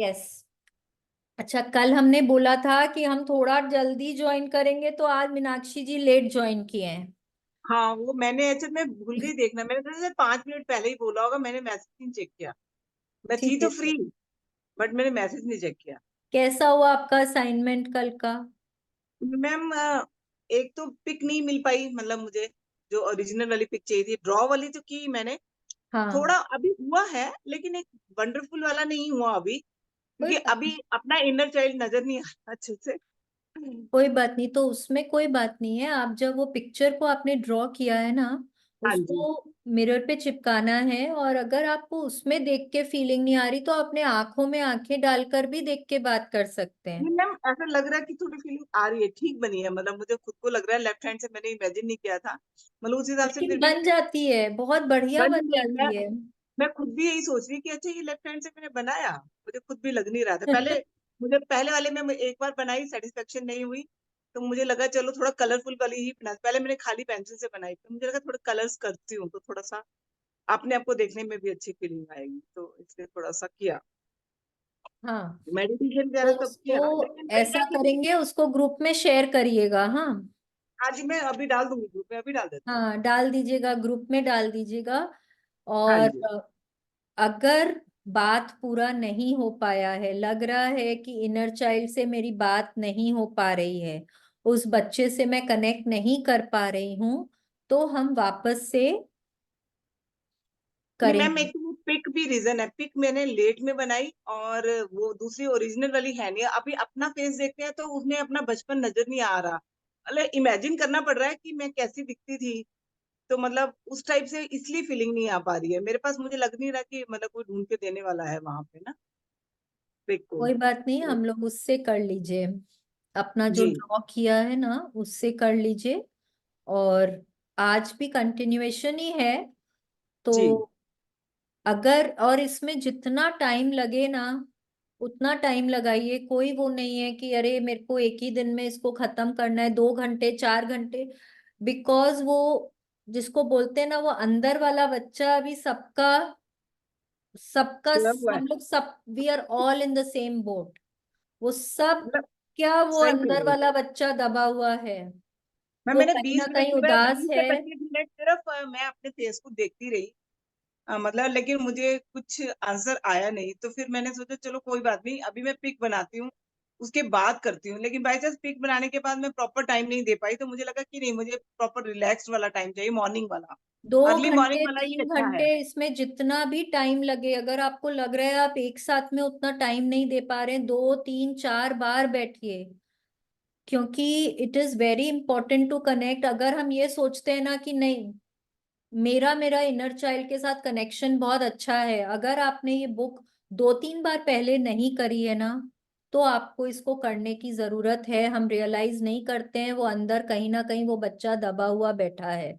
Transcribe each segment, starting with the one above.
Yes. अच्छा, कल हमने बोला था कि हम थोड़ा जल्दी ज्वाइन करेंगे, तो आज मीनाक्षी जी लेट ज्वाइन किए हैं। हाँ, वो मैंने एक्चुअली मैं भूल गई देखना, मैंने तो 5 मिनट पहले ही बोला होगा, मैंने मैसेज नहीं चेक किया। मैं थी ठीक तो है, फ्री, ठीक। बट मैंने मैसेज नहीं चेक किया। कैसा हुआ आपका असाइनमेंट कल का? मैम, एक तो पिक नहीं मिल पाई, मतलब मुझे जो ओरिजिनल वाली पिक चाहिए थी, ड्रॉ वाली तो की मैंने। हाँ, थोड़ा अभी हुआ है, लेकिन एक वंडरफुल वाला नहीं हुआ अभी, कोई क्योंकि बात अभी नहीं। अपना इनर चाइल्ड नजर नहीं आ रहा अच्छे से। कोई बात नहीं, तो उसमें कोई बात नहीं है। आप जब वो पिक्चर को आपने ड्रॉ किया है ना, हाँ जी। उसको मिरर पे चिपकाना है। और अगर आपको उसमें देख के फीलिंग नहीं आ रही, तो अपने आंखों में आंखें डालकर भी देख के बात कर सकते हैं। नहीं मैम, ऐसा लग रहा है कि थोड़ी फीलिंग आ रही है, ठीक बनी है, मतलब मुझे खुद को लग रहा है, लेफ्ट हैंड से मैंने इमेजिन नहीं किया था, मतलब उस हिसाब से लेकिन फिर भी बन जाती है, बहुत बढ़िया बन बन गई। जाती है। मैं खुद भी यही सोच रही कि अच्छा ये लेफ्ट हैंड से मैंने बनाया, मुझे खुद भी लग नहीं रहा था पहले। मुझे पहले वाले में एक बार बनाई, सेटिस्फेक्शन नहीं हुई, तो मुझे लगा चलो थोड़ा कलरफुल वाली ही बना। पहले मैंने खाली पेंसिल से बनाई, तो मुझे लगा थोड़ा कलर्स करती हूँ तो थोड़ा सा अपने आप को देखने में भी अच्छी फीलिंग आएगी, तो इसलिए थोड़ा सा किया, हाँ, मेडिटेशन तो वगैरह सब उसको किया, लेकिन वही है ऐसा कि करेंगे, उसको ग्रुप में शेयर करिएगा। हाँ, आज मैं अभी डाल दूंगी ग्रुप में, अभी डाल देती हूँ। हाँ, डाल दीजिएगा, ग्रुप में डाल दीजिएगा। हाँ और जी। अगर बात पूरा नहीं हो पाया है, लग रहा है कि इनर चाइल्ड से मेरी बात नहीं हो पा रही है, उस बच्चे से मैं कनेक्ट नहीं कर पा रही हूँ, तो हम वापस से नहीं मैम, करेंगे। एक तो वो पिक भी रीजन है, पिक मैंने लेट में बनाई, और वो दूसरी ओरिजिनल वाली है नहीं। अभी अपना फेस देखते हैं तो उसमें अपना बचपन नजर नहीं आ रहा, मतलब इमेजिन करना पड़ रहा है कि मैं कैसी दिखती थी, तो मतलब उस टाइप से इसलिए फीलिंग नहीं आ पा रही है मेरे पास। मुझे लग नहीं रहा कि मतलब कोई ढूंढ के देने वाला है वहां पे ना पिक को। कोई बात नहीं, हम लोग उससे कर लीजिए। अपना जो जी। ड्रॉ किया है ना, उससे कर लीजिए। और आज भी कंटिन्यूएशन ही है, तो जी अगर और इसमें जितना टाइम लगे ना, उतना टाइम लगाइए। कोई वो नहीं है कि अरे मेरे को एक ही दिन में इसको खत्म करना है, 2 घंटे 4 घंटे। बिकॉज वो जिसको बोलते हैं ना, वो अंदर वाला बच्चा अभी सबका सबका सोया हुआ है, हम लोग सब, we are all in the same boat. वो सब, मतलब क्या वो सही कह अंदर रहे हो। वाला बच्चा दबा हुआ है, मैं वो मैंने कहीं ना 20 मिनट कहीं सुबह उदास 20 से है। 25 मिनट सिर्फ मैं अपने फेस को देखती रही, मतलब लेकिन मुझे कुछ आंसर आया नहीं, तो फिर मैंने सोचा चलो कोई बात नहीं, अभी मैं पिक बनाती हूँ, उसके बाद करती हूँ। लेकिन बाई चांस पिक बनाने के बाद मैं प्रॉपर टाइम नहीं दे पाई, तो मुझे लगा कि नहीं, मुझे प्रॉपर रिलैक्स्ड वाला टाइम चाहिए, मॉर्निंग वाला, दो अर्ली मॉर्निंग घंटे वाला ही 3 घंटे, अच्छा है। इसमें जितना भी टाइम लगे, अगर आपको लग रहा है आप एक साथ में उतना टाइम नहीं दे पा रहे हैं, 2 3 4 बार बैठिए। क्योंकि it is very important to connect. अगर हम ये सोचते हैं ना कि नहीं, मेरा मेरा इनर चाइल्ड के साथ कनेक्शन बहुत अच्छा है, अगर आपने ये बुक 2 3 बार पहले नहीं करी है ना, तो आपको इसको करने की जरूरत है। हम रियलाइज नहीं करते हैं, वो अंदर कहीं ना कहीं वो बच्चा दबा हुआ बैठा है,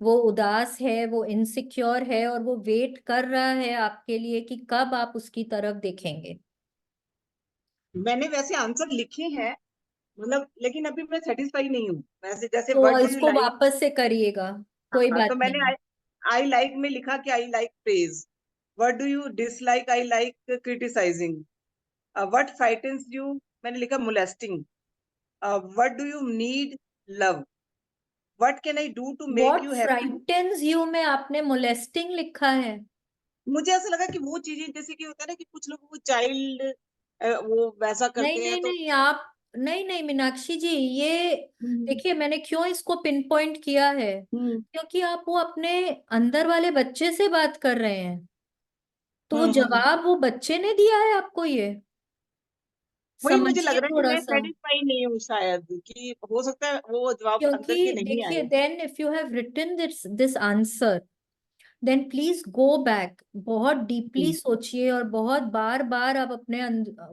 वो उदास है, वो इनसिक्योर है, और वो वेट कर रहा है आपके लिए कि कब आप उसकी तरफ देखेंगे। मैंने वैसे आंसर लिखे हैं, मतलब लेकिन अभी मैं सेटिस्फाई नहीं हूँ, वैसे जैसे तो व्हाट डू यू इसको लाइक। वापस से करिएगा, कोई हाँ, तो बात मैंने नहीं। आई लाइक में लिखा कि I like praise, what do you dislike, I like criticising, what frightens you, मैंने लिखा molesting, what do you need, love, what can I do to make what you happy. Frightens you में आपने molesting लिखा है? मुझे ऐसा लगा कि वो चीजें जैसे कि होता है ना कि कुछ लोग वो चाइल्ड वो वैसा नहीं करते हैं नहीं तो। नहीं, आप, नहीं नहीं मीनाक्षी जी, ये हम्म। देखिए, मैंने क्यों इसको पिन पॉइंट किया है, हम्म। क्योंकि आप वो अपने अंदर वाले बच्चे से बात कर रहे हैं। तो वो हम्म। जवाब वो बच्चे ने दिया है आपको, ये वही मुझे लग समझिए रहा है कि थोड़ा मैं सा। सेटिस्फाई नहीं हूँ शायद, कि हो सकता है वो जवाब क्योंकि अंदर के नहीं देखिए, आए। Then if you have written this answer, then please go back, बहुत डीपली हम्म। सोचिए, और बहुत बार बार आप अपने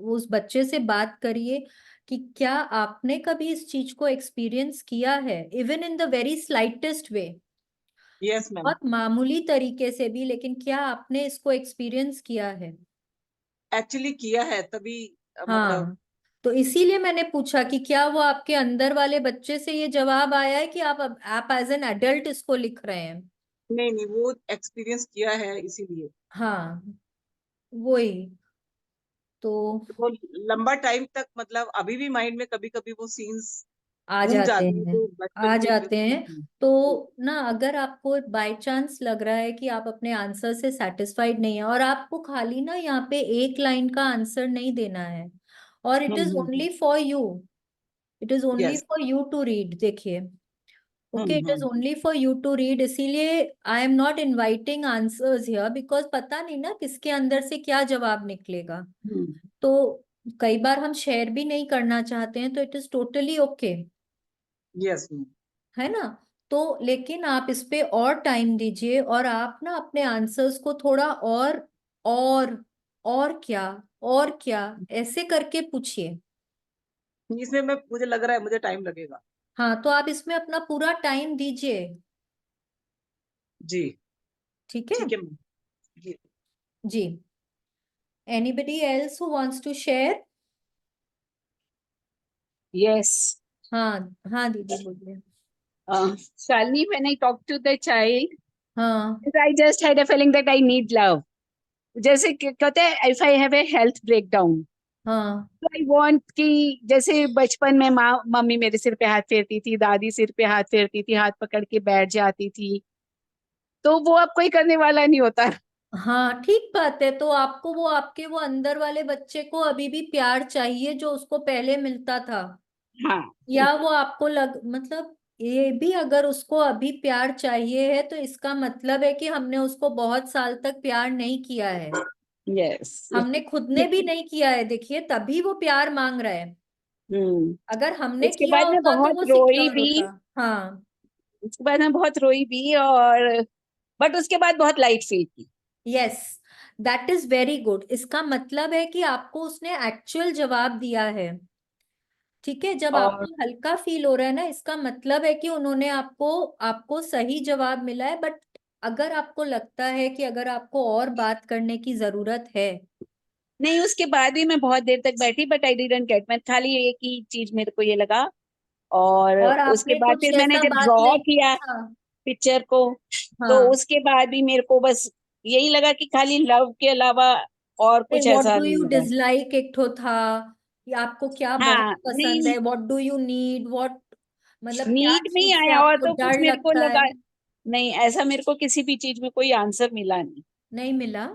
उस बच्चे से बात करिए कि क्या आपने कभी इस चीज को एक्सपीरियंस किया है, even in the very slightest way, yes ma'am. बहुत मामूली तरीके से भी, लेकिन क्या आपने इसको एक्सपीरियंस किया है? एक्चुअली किया है तभी, मतलब। हाँ, तो इसीलिए मैंने पूछा कि क्या वो आपके अंदर वाले बच्चे से ये जवाब आया है, कि आप एज एन एडल्ट इसको लिख रहे हैं? नहीं नहीं, वो एक्सपीरियंस किया है इसीलिए। हाँ, वही। तो वो लंबा टाइम तक मतलब अभी भी माइंड में कभी कभी वो सीन्स आ घूम जाते जाते हैं हैं, जो बचपन आ के जो जाते हैं। सीन थे। तो ना अगर आपको बाय चांस लग रहा है कि आप अपने आंसर से सेटिस्फाइड नहीं है, और आपको खाली ना यहाँ पे एक लाइन का आंसर नहीं देना है, और it is only for you, it is only yes. For you to read, देखिए। Okay, it is hmm. Only for you to read, इसीलिए I am not inviting answers here, because पता नहीं ना किसके अंदर से क्या जवाब निकलेगा। तो कई बार हम शेयर भी नहीं करना चाहते हैं, तो it is totally okay, yes. है ना। तो लेकिन आप इस पे और टाइम दीजिए, और आप ना अपने आंसर्स को थोड़ा और और क्या, और क्या, ऐसे करके पूछिए। इसमें मैं मुझे लग रहा है मुझे टाइम लगेगा। हाँ, तो आप इसमें अपना पूरा टाइम दीजिए। जी। ठीक है ठीक है मैम। जी। जी। Anybody else who wants to share? Yes. हाँ हाँ दीदी बोलिए। Shalini, when I talk to the child, हाँ I just had a feeling that I need love. जैसे कहते हैं, if I have a health breakdown, हाँ तो I want कि जैसे बचपन में माँ मम्मी मेरे सिर पे हाथ फेरती थी, दादी सिर पे हाथ फेरती थी, हाथ पकड़ के बैठ जाती थी, तो वो अब कोई करने वाला नहीं होता। हाँ, ठीक बात है। तो आपको वो आपके वो अंदर वाले बच्चे को अभी भी प्यार चाहिए जो उसको पहले मिलता था, हाँ। या वो आपको मतलब ये भी अगर उसको अभी प्यार चाहिए है, तो इसका मतलब है कि हमने उसको बहुत साल तक प्यार नहीं किया है, यस। हमने खुद ने भी नहीं किया है, देखिए, तभी वो प्यार मांग रहा है। अगर हमने उसके किया बाद मैं होता तो बहुत वो रोई सिक्योर भी। होता। हाँ, उसके बाद मैं बहुत रोई भी, और बट उसके बाद बहुत लाइट फील की। Yes, that is very good. इसका मतलब है कि आपको उसने एक्चुअल जवाब दिया है। ठीक है, जब आपको और हल्का फील हो रहा है ना, इसका मतलब है कि उन्होंने आपको आपको सही जवाब मिला है। बट अगर आपको लगता है कि अगर आपको और बात करने की जरूरत है, नहीं, उसके बाद भी मैं बहुत देर तक बैठी, बट आई डिडंट गेट, मैं खाली एक ही चीज मेरे को ये लगा। और और उसके आपने बाद कुछ फिर मैंने ऐसा जब बात ड्रॉ नहीं किया पूछा। पिक्चर को, तो हाँ, उसके बाद भी मेरे को बस यही लगा कि खाली लव के अलावा और कुछ व्हाट ऐसा डू नहीं यू लगा। डिसलाइक, एक ठो था, या आपको क्या बहुत हाँ, पसंद नहीं, है, what do you need, what, मतलब क्या नीड में ही चीज से आया, और आपको तो कुछ डर मेरे को लगता है। लगा नहीं, ऐसा मेरे को किसी भी चीज में कोई आंसर मिला नहीं। नहीं मिला?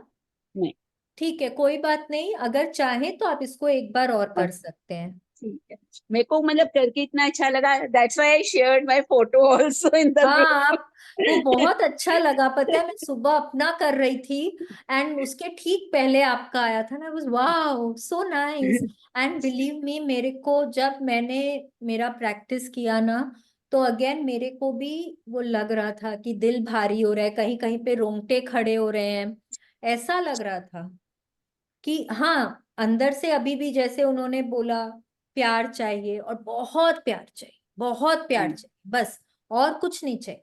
नहीं। ठीक है, कोई बात नहीं, अगर चाहे तो आप इसको एक बार और हाँ, कर सकते हैं। ठीक है। मेरे को मतलब करके इतना अच्छा लगा, that's why I shared my photo also in the हाँ, ग्रुप। आप, वो बहुत अच्छा लगा, पता है, मैं सुबह अपना कर रही थी, एंड उसके ठीक पहले आपका आया था ना, was wow so nice. And believe me, मेरे को जब मैंने मेरा प्रैक्टिस किया ना, तो अगेन मेरे को भी वो लग रहा था कि दिल भारी हो रहा है, कहीं कहीं पे रोंगटे खड़े हो रहे हैं, ऐसा लग रहा था कि हाँ, अंदर से अभी भी जैसे उन्होंने बोला, प्यार चाहिए, और बहुत प्यार चाहिए, बहुत प्यार चाहिए, बस, और कुछ नहीं चाहिए।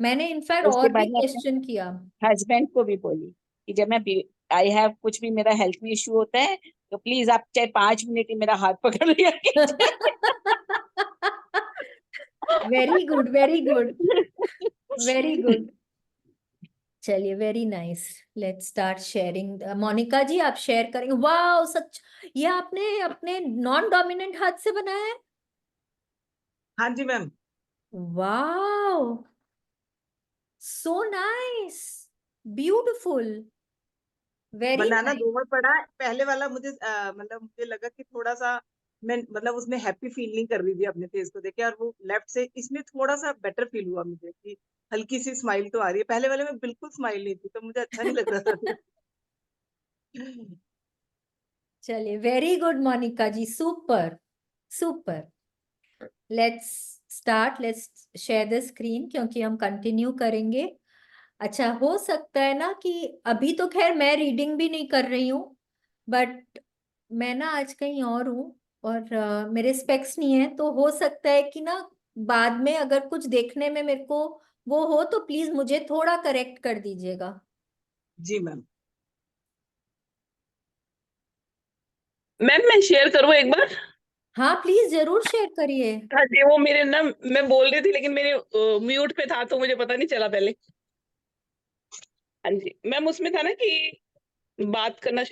मैंने इनफैक्ट उसके और भी बाद में अपने क्वेश्चन किया। हस्बैंड को भी बोली कि जब मैं आई हैव कुछ भी मेरा हेल्थ में इश्यू होता है, तो प्लीज आप चाहे 5 मिनट ही मेरा हाथ पकड़ लिया कीजिए। Very good, very good, very good. चलिए, very nice. Let's start sharing. Monika ji, आप शेयर करेंगे? वाह, सच, ये आपने अपने नॉन डोमिनेंट हाथ से बनाया है? हाँ जी मैम। वाह, सो नाइस, ब्यूटिफुल, वेरी बनाना नाइस। 2 बार पड़ा है। पहले वाला मुझे मतलब मुझे लगा कि थोड़ा सा मैं मतलब उसमें हैप्पी फील नहीं कर रही थी अपने फेस को देख के, और वो लेफ्ट से इसमें थोड़ा सा बेटर फील हुआ मुझे कि हल्की सी स्माइल तो आ रही है। पहले वाले में बिल्कुल स्माइल नहीं थी, तो मुझे अच्छा नहीं लग रहा था। चलिए, very good Monica ji, super, super. Let's start, let's share the screen, क्योंकि हम कंटिन्यू करेंगे। अच्छा, हो सकता है ना कि अभी तो खैर मैं रीडिंग भी नहीं कर रही हूँ, बट मैं ना आज कहीं और हूँ, और मेरे स्पेक्स नहीं है, तो हो सकता है कि ना बाद में अगर कुछ देखने में मेरे को वो हो, तो प्लीज मुझे थोड़ा करेक्ट कर दीजिएगा। जी मैम। मैम मैं शेयर करूँ एक बार? हाँ, प्लीज जरूर शेयर करिए। हाँ जी, वो मेरे ना मैं बोल रही थी लेकिन मेरे म्यूट पे था तो मुझे पता नहीं चला पहले। हाँ जी मैम, उसमें था ना कि बात करना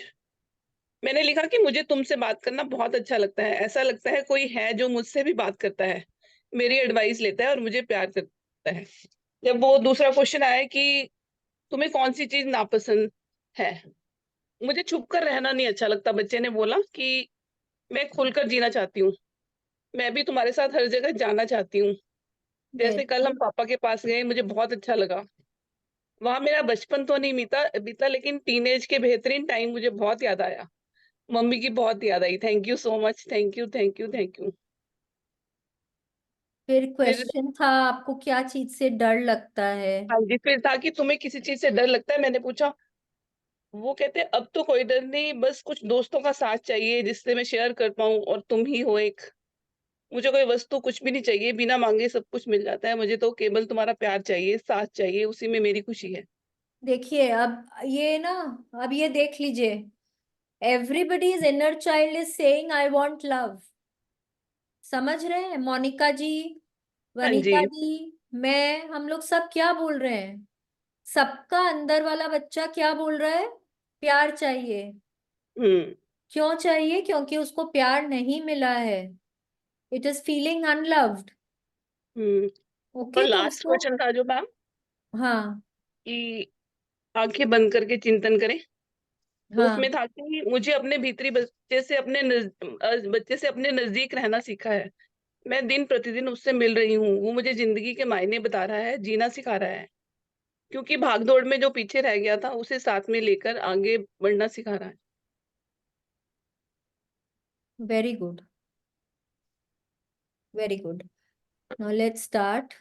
मैंने लिखा कि मुझे तुमसे बात करना बहुत अच्छा लगता है। ऐसा लगता है कोई है जो मुझसे भी बात करता है, मेरी एडवाइस लेता है और मुझे प्यार करता है। जब वो दूसरा क्वेश्चन आया कि तुम्हें कौन-सी चीज़ नापसंद है? मुझे छुप कर रहना नहीं अच्छा लगता। बच्चे ने बोला कि मैं खुलकर जीना चाहती हूँ। मैं भी तुम्हारे साथ हर जगह जाना चाहती हूँ। जैसे कल हम पापा के पास गए, मुझे बहुत अच्छा लगा। वहाँ मेरा बचपन तो नहीं बीता बीता लेकिन टीनेज के बेहतरीन टाइम मुझे बहुत याद आया। मम्मी की बहुत याद आई। Thank you so much. Thank you, thank you, thank you. फिर फिर क्वेश्चन था आपको क्या चीज से डर लगता है? हाँ जी, फिर था कि तुम्हें किसी चीज़ से डर लगता है? मैंने पूछा। वो कहते हैं अब तो कोई डर नहीं, बस कुछ दोस्तों का साथ चाहिए जिससे मैं शेयर कर पाऊँ और तुम ही हो एक। मुझे कोई वस्तु कुछ भी नहीं चाहिए, बिना माँगे सब कुछ मिल जाता है। मुझे तो केवल तुम्हारा प्यार चाहिए, साथ चाहिए, उसी में मेरी खुशी है। देखिए अब ये ना, अब ये देख लीजिए, everybody's inner child is saying I want love. समझ रहे हैं मोनिका जी, हाँ वनीता जी। जी, मैं, हम लोग सब क्या बोल रहे हैं? सबका अंदर वाला बच्चा क्या बोल रहा है? प्यार चाहिए। हुँ, क्यों चाहिए? क्योंकि उसको प्यार नहीं मिला है। It is feeling unloved. हुँ। और ओके, तो लास्ट उसको, क्वेश्चन था जो मैम हाँ कि आँखें बंद करके चिंतन करें। तो उसमें हाँ, था कि मुझे अपने भीतरी बच्चे से अपने नज़दीक रहना सीखा है। मैं दिन-प्रतिदिन उससे मिल रही हूँ। वो मुझे ज़िंदगी के मायने बता रहा है, जीना सिखा रहा है। क्योंकि भाग-दौड़ में जो पीछे रह गया था, उसे साथ में लेकर आगे बढ़ना सिखा रहा है। Very good, very good. Now let's start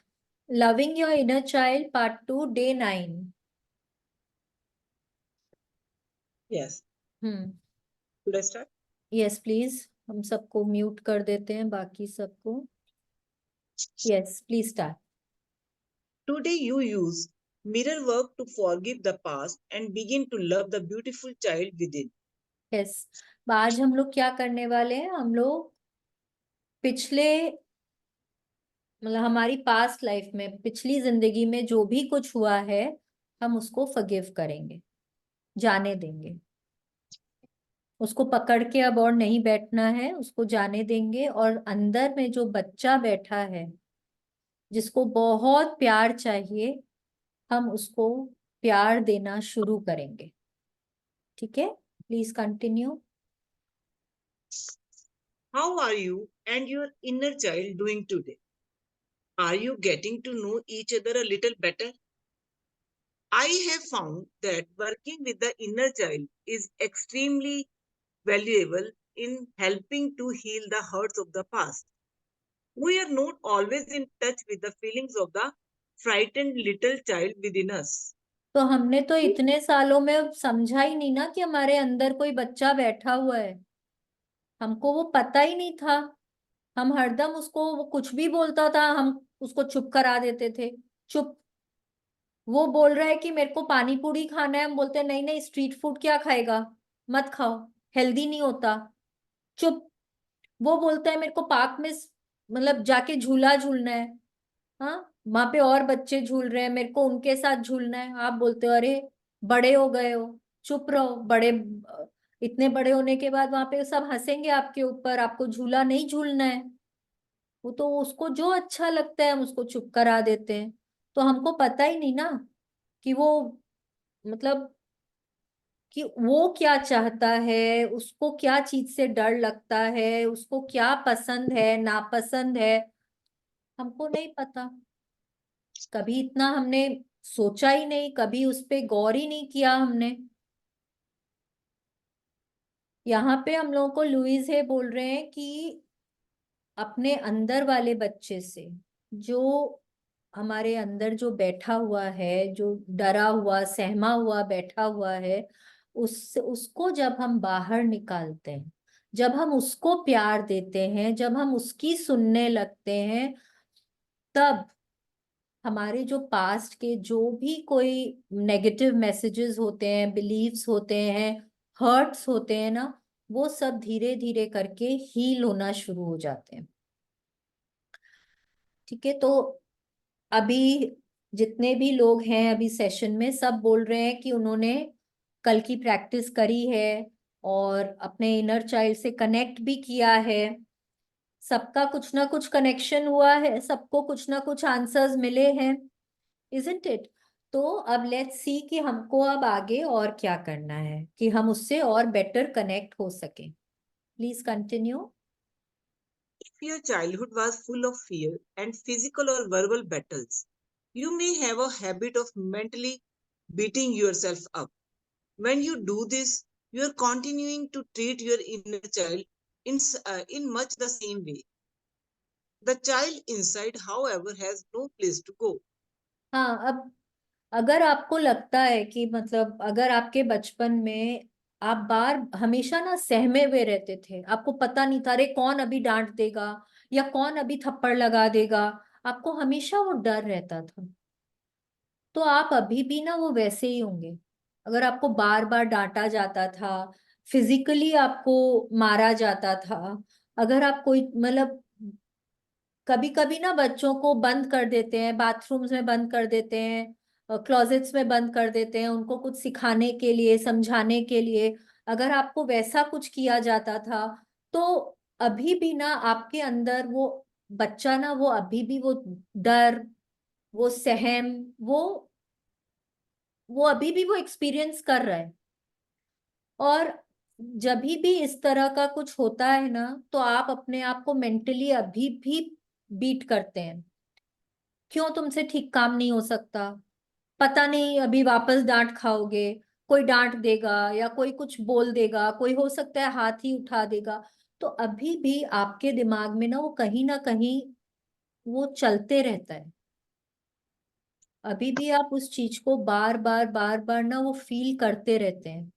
loving your inner child part 2 day 9। Yes, hmm, should I start? Yes please. हम सबको म्यूट कर देते हैं, बाकी सबको। Yes please start. Today you use mirror work to forgive the past and begin to love the beautiful child within. Yes, आज हम लोग क्या करने वाले हैं? हम लोग पिछले, मतलब हमारी पास्ट लाइफ में, पिछली जिंदगी में जो भी कुछ हुआ है, हम उसको फॉरगिव करेंगे, जाने देंगे। उसको पकड़ के अब और नहीं बैठना है, उसको जाने देंगे। और अंदर में जो बच्चा बैठा है, जिसको बहुत प्यार चाहिए, हम उसको प्यार देना शुरू करेंगे। ठीक है, please continue. How are you and your inner child doing today? Are you getting to know each other a little better? I have found that working with the inner child is extremely valuable in helping to heal the hurts of the past. We are not always in touch with the feelings of the frightened little child within us. तो हमने तो इतने सालों में समझा ही नहीं ना कि हमारे अंदर कोई बच्चा बैठा हुआ है। हमको वो पता ही नहीं था। हम हरदम उसको, वो कुछ भी बोलता था, हम उसको चुप करा देते थे। चुप। वो बोल रहा है कि मेरे को पानी पूरी खाना है, हम बोलते हैं नहीं नहीं, स्ट्रीट फूड क्या खाएगा, मत खाओ, हेल्दी नहीं होता। चुप। वो बोलता है मेरे को पार्क में मतलब जाके झूला झूलना है। हाँ, वहां पे और बच्चे झूल रहे हैं, मेरे को उनके साथ झूलना है। आप बोलते हो अरे बड़े हो गए हो, चुप रहो। बड़े, इतने बड़े होने के बाद वहां पे सब हंसेंगे आपके ऊपर, आपको झूला नहीं झूलना है। वो तो उसको जो अच्छा लगता है हम उसको चुप करा देते हैं। तो हमको पता ही नहीं ना कि वो, मतलब कि वो क्या चाहता है, उसको क्या चीज से डर लगता है, उसको क्या पसंद है नापसंद है, हमको नहीं पता। कभी इतना हमने सोचा ही नहीं, कभी उस पे गौर ही नहीं किया हमने। यहाँ पे हम लोगों को लुइस है बोल रहे हैं कि अपने अंदर वाले बच्चे से, जो हमारे अंदर जो बैठा हुआ है, जो डरा हुआ सहमा हुआ बैठा हुआ है, उसको जब हम बाहर निकालते हैं, जब हम उसको प्यार देते हैं, जब हम उसकी सुनने लगते हैं, तब हमारे जो पास्ट के जो भी कोई नेगेटिव मैसेजेस होते हैं, बिलीव्स होते हैं, हर्ट्स होते हैं ना, वो सब धीरे धीरे करके हील होना शुरू हो जाते हैं। ठीक है, तो अभी जितने भी लोग हैं अभी सेशन में, सब बोल रहे हैं कि उन्होंने कल की प्रैक्टिस करी है, और अपने इनर चाइल्ड से कनेक्ट भी किया है। सबका कुछ ना कुछ कनेक्शन हुआ है, सबको कुछ ना कुछ आंसर्स मिले हैं, इजंट इट? तो अब लेट्स सी कि हमको अब आगे और क्या करना है कि हम उससे और बेटर कनेक्ट हो सके। Please continue. If your childhood was full of fear and physical or verbal battles, you may have a habit of mentally beating yourself up. When you do this, you are continuing to treat your inner child in much the same way. The child inside, however, has no place to go. हाँ, अब अगर आपको लगता है कि मतलब अगर आपके बचपन में आप बार हमेशा ना सहमे हुए रहते थे, आपको पता नहीं था अरे कौन अभी डांट देगा या कौन अभी थप्पड़ लगा देगा, आपको हमेशा वो डर रहता था, तो आप अभी भी ना वो वैसे ही होंगे। अगर आपको बार बार डांटा जाता था, फिजिकली आपको मारा जाता था, अगर आप कोई मतलब कभी कभी ना बच्चों को बंद कर देते हैं, बाथरूम्स में बंद कर देते हैं, क्लोजेट्स में बंद कर देते हैं उनको कुछ सिखाने के लिए, समझाने के लिए, अगर आपको वैसा कुछ किया जाता था, तो अभी भी ना आपके अंदर वो बच्चा ना वो अभी भी वो डर, वो सहम, वो अभी भी वो एक्सपीरियंस कर रहा है। और जब भी इस तरह का कुछ होता है ना, तो आप अपने आप को मेंटली अभी भी बीट करते हैं। क्यों तुमसे ठीक काम नहीं हो सकता, पता नहीं अभी वापस डांट खाओगे, कोई डांट देगा या कोई कुछ बोल देगा, कोई हो सकता है हाथ ही उठा देगा। तो अभी भी आपके दिमाग में ना कहीं वो चलते रहता है। अभी भी आप उस चीज को बार बार ना वो फील करते रहते हैं।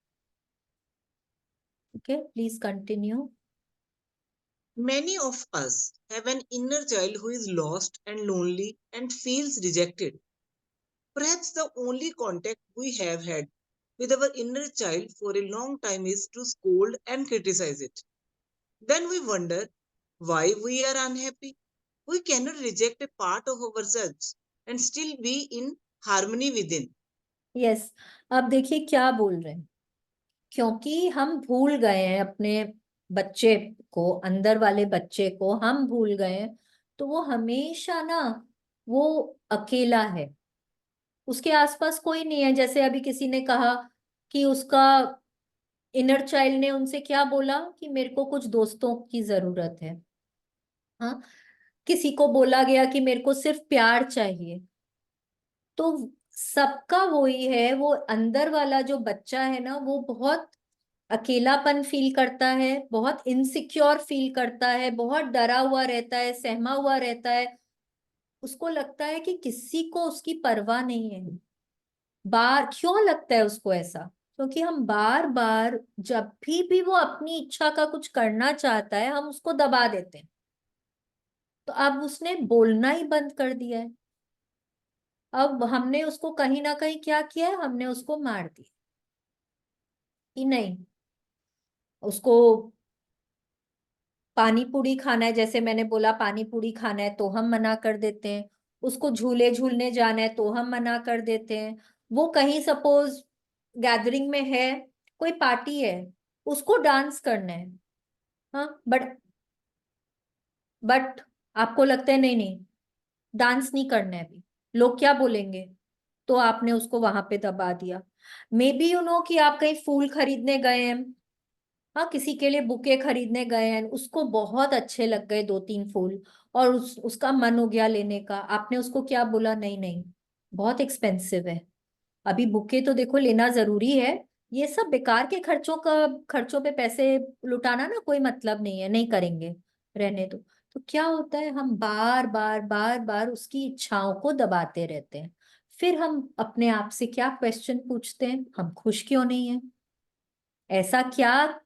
Okay, please continue. Many of us have an inner child who is lost and lonely and feels rejected. Perhaps the only contact we have had with our inner child for a long time is to scold and criticize it. Then we wonder why we are unhappy. We cannot reject a part of ourselves and still be in harmony within. Yes, अब देखिए क्या बोल रहे हैं। क्योंकि हम भूल गए हैं अपने बच्चे को, अंदर वाले बच्चे को हम भूल गए हैं, तो वो हमेशा ना वो अकेला है, उसके आसपास कोई नहीं है। जैसे अभी किसी ने कहा कि उसका इनर चाइल्ड ने उनसे क्या बोला कि मेरे को कुछ दोस्तों की जरूरत है। हाँ, किसी को बोला गया कि मेरे को सिर्फ प्यार चाहिए। तो सबका वही है, वो अंदर वाला जो बच्चा है ना वो बहुत अकेलापन फील करता है, बहुत इनसिक्योर फील करता है, बहुत डरा हुआ रहता है, सहमा हुआ रहता है। उसको लगता है कि किसी को उसकी परवाह नहीं है। बार क्यों लगता है उसको ऐसा? क्योंकि हम बार बार जब भी वो अपनी इच्छा का कुछ करना चाहता है, हम उसको दबा देते हैं। तो अब उसने बोलना ही बंद कर दिया है। अब हमने उसको कहीं ना कहीं क्या किया है, हमने उसको मार दिया कि नहीं, उसको पानी पूरी खाना है, जैसे मैंने बोला पानी पूरी खाना है तो हम मना कर देते हैं, उसको झूले झूलने जाना है तो हम मना कर देते हैं। वो कहीं सपोज गैदरिंग में है, कोई पार्टी है, उसको डांस करना है, हाँ, बट आपको लगता है नहीं नहीं, डांस नहीं करना है अभी, लोग क्या बोलेंगे, तो आपने उसको वहां पे दबा दिया। मे बी यू नो कि आप कहीं फूल खरीदने गए हैं, हाँ, किसी के लिए बुके खरीदने गए हैं, उसको बहुत अच्छे लग गए दो तीन फूल, और उसका मन हो गया लेने का, आपने उसको क्या बोला, नहीं नहीं बहुत एक्सपेंसिव है, अभी बुके तो देखो लेना जरूरी है, ये सब बेकार के खर्चों पे पैसे लुटाना ना कोई मतलब नहीं है, नहीं करेंगे, रहने दो। तो क्या होता है, हम बार बार उसकी इच्छाओं को दबाते रहते हैं। फिर हम अपने आप से क्या क्वेश्चन पूछते हैं, हम खुश क्यों नहीं है? ऐसा क्या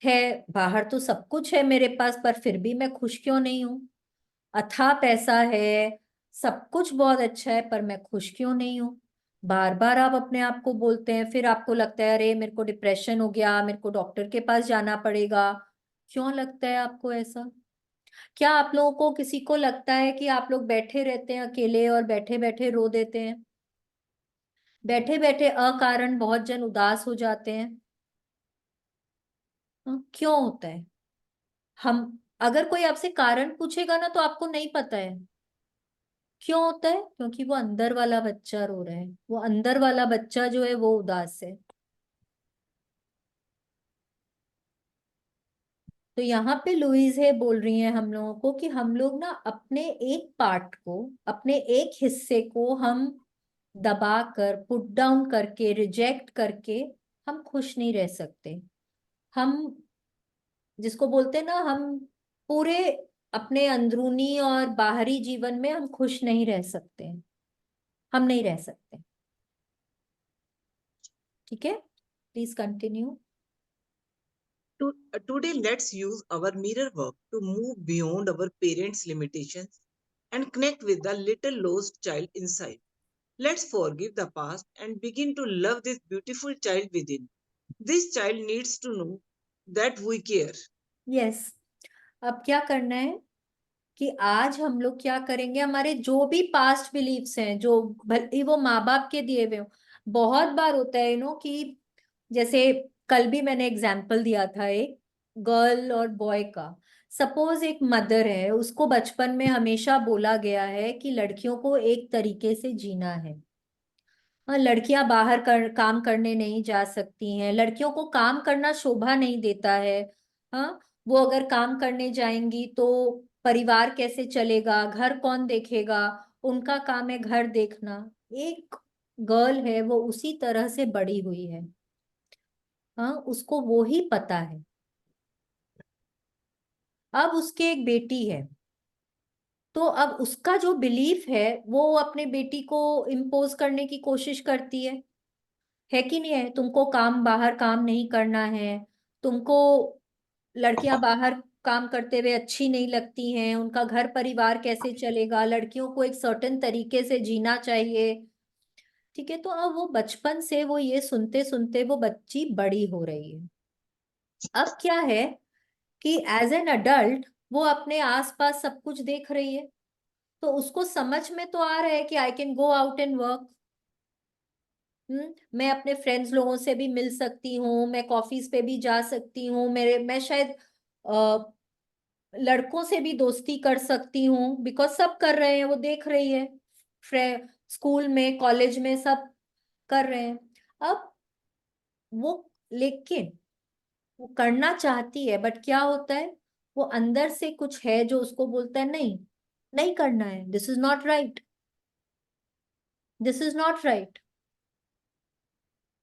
है, बाहर तो सब कुछ है मेरे पास पर फिर भी मैं खुश क्यों नहीं हूँ? अथाह पैसा है, सब कुछ बहुत अच्छा है, पर मैं खुश क्यों नहीं हूँ? बार बार आप अपने आप को बोलते हैं, फिर आपको लगता है अरे मेरे को डिप्रेशन हो गया, मेरे को डॉक्टर के पास जाना पड़ेगा। क्यों लगता है आपको ऐसा? क्या आप लोगों को किसी को लगता है कि आप लोग बैठे रहते हैं अकेले और बैठे बैठे रो देते हैं, बैठे बैठे अकारण बहुत जन उदास हो जाते हैं? क्यों होता है? हम अगर कोई आपसे कारण पूछेगा ना तो आपको नहीं पता है क्यों होता है, क्योंकि वो अंदर वाला बच्चा रो रहा है, वो अंदर वाला बच्चा जो है वो उदास है। तो यहाँ पे लुइस है बोल रही है हम लोगों को कि हम लोग ना अपने एक पार्ट को, अपने एक हिस्से को हम दबा कर, पुट डाउन करके, रिजेक्ट करके हम खुश नहीं रह सकते। हम जिसको बोलते हैं ना, हम पूरे अपने अंदरूनी और बाहरी जीवन में हम खुश नहीं रह सकते, हम नहीं रह सकते। ठीक है, please continue. Today, let's use our mirror work to move beyond our parents' limitations and connect with the little lost child inside. Let's forgive the past and begin to love this beautiful child within. This child needs to know that we care. Yes, अब क्या करना है कि आज हम लोग क्या करेंगे, हमारे जो भी पास्ट बिलीव्स हैं, जो भले ही वो माँ बाप के दिए हुए हो। बहुत बार होता है कि जैसे कल भी मैंने एग्जाम्पल दिया था एक गर्ल और बॉय का। सपोज एक मदर है, उसको बचपन में हमेशा बोला गया है कि लड़कियों को एक तरीके से जीना है। हाँ, लड़कियां बाहर काम करने नहीं जा सकती हैं, लड़कियों को काम करना शोभा नहीं देता है। हाँ, वो अगर काम करने जाएंगी तो परिवार कैसे चलेगा, घर कौन देखेगा, उनका काम है घर देखना। एक गर्ल है, वो उसी तरह से बड़ी हुई है। हाँ, उसको वो ही पता है। अब उसके एक बेटी है, तो अब उसका जो बिलीफ है वो अपने बेटी को इम्पोज करने की कोशिश करती है कि नहीं है? तुमको काम, बाहर काम नहीं करना है, तुमको लड़कियां बाहर काम करते हुए अच्छी नहीं लगती हैं, उनका घर परिवार कैसे चलेगा, लड़कियों को एक सर्टेन तरीके से जीना चाहिए। ठीक है, तो अब वो बचपन से वो ये सुनते सुनते वो बच्ची बड़ी हो रही है। अब क्या है कि एज एन अडल्ट वो अपने आसपास सब कुछ देख रही है, तो उसको समझ में तो आ रहा है कि I can go out and work. मैं अपने फ्रेंड्स लोगों से भी मिल सकती हूँ, मैं कॉफीज पे भी जा सकती हूँ, मैं शायद लड़कों से भी दोस्ती कर सकती हूँ, बिकॉज सब कर रहे हैं, वो देख रही है। स्कूल में, कॉलेज में सब कर रहे हैं। अब वो, लेकिन वो करना चाहती है, बट क्या होता है, वो अंदर से कुछ है जो उसको बोलता है नहीं, नहीं करना है, this is not right, this is not right.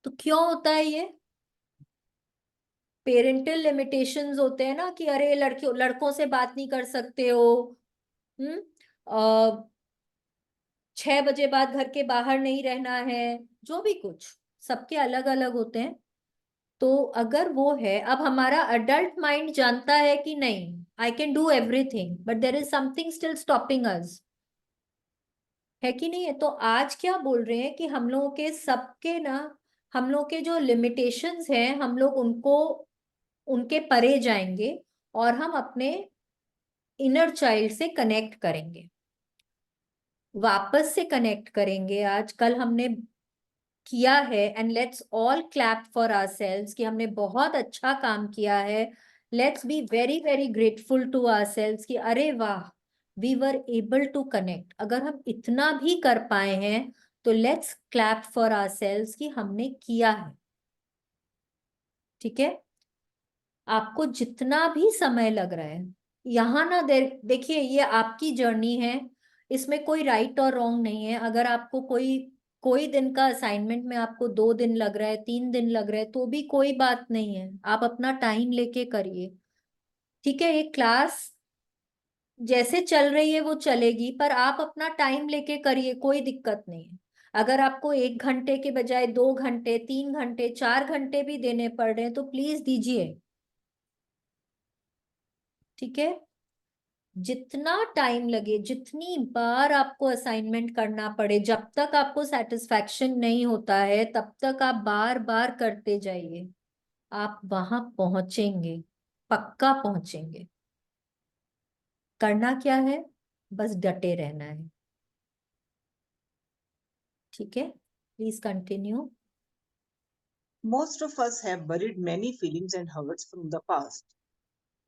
तो क्यों होता है ये? पेरेंटल लिमिटेशंस होते हैं ना कि अरे लड़कियों, लड़कों से बात नहीं कर सकते हो। हम्म 6 बजे बाद घर के बाहर नहीं रहना है, जो भी कुछ, सबके अलग अलग होते हैं। तो अगर वो है, अब हमारा अडल्ट माइंड जानता है कि नहीं, I can do everything, but there is something still stopping अस, है कि नहीं है? तो आज क्या बोल रहे हैं कि हम लोगों के सबके ना, हम लोग के जो लिमिटेशंस हैं, हम लोग उनको, उनके परे जाएंगे और हम अपने इनर चाइल्ड से कनेक्ट करेंगे, वापस से कनेक्ट करेंगे। आज कल हमने किया है, and let's all clap for ourselves कि हमने बहुत अच्छा काम किया है। Let's be very very grateful to ourselves कि अरे वाह, we were able to connect. अगर हम इतना भी कर पाए हैं तो लेट्स क्लैप फॉर आवरसेल्व्स कि हमने किया है। ठीक है, आपको जितना भी समय लग रहा है यहाँ ना, देखिए ये आपकी जर्नी है, इसमें कोई राइट और रॉन्ग नहीं है। अगर आपको कोई कोई दिन का असाइनमेंट में आपको 2 दिन लग रहा है, 3 दिन लग रहा है, तो भी कोई बात नहीं है, आप अपना टाइम लेके करिए। ठीक है, ये क्लास जैसे चल रही है वो चलेगी, पर आप अपना टाइम लेके करिए, कोई दिक्कत नहीं है। अगर आपको 1 घंटे के बजाय 2 घंटे, 3 घंटे, 4 घंटे भी देने पड़ रहे हैं तो प्लीज दीजिए। ठीक है, जितना टाइम लगे, जितनी बार आपको असाइनमेंट करना पड़े, जब तक आपको सेटिस्फैक्शन नहीं होता है तब तक आप बार बार करते जाइए, आप वहां पहुंचेंगे, पक्का पहुंचेंगे। करना क्या है, बस डटे रहना है। ठीक है, please continue. Most of us have buried many feelings and hurts from the past.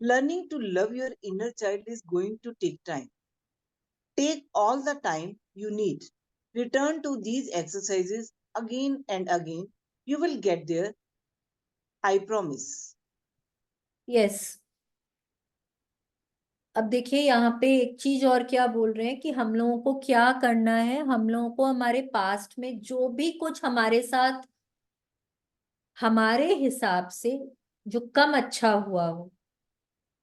Learning to love your inner child is going to take time. Take all the time you need. Return to these exercises again and again. You will get there. I promise. Yes. अब देखिए यहाँ पे एक चीज और क्या बोल रहे हैं कि हम लोगों को क्या करना है। हम लोगों को हमारे पास्ट में जो भी कुछ हमारे साथ हमारे हिसाब से जो कम अच्छा हुआ हो,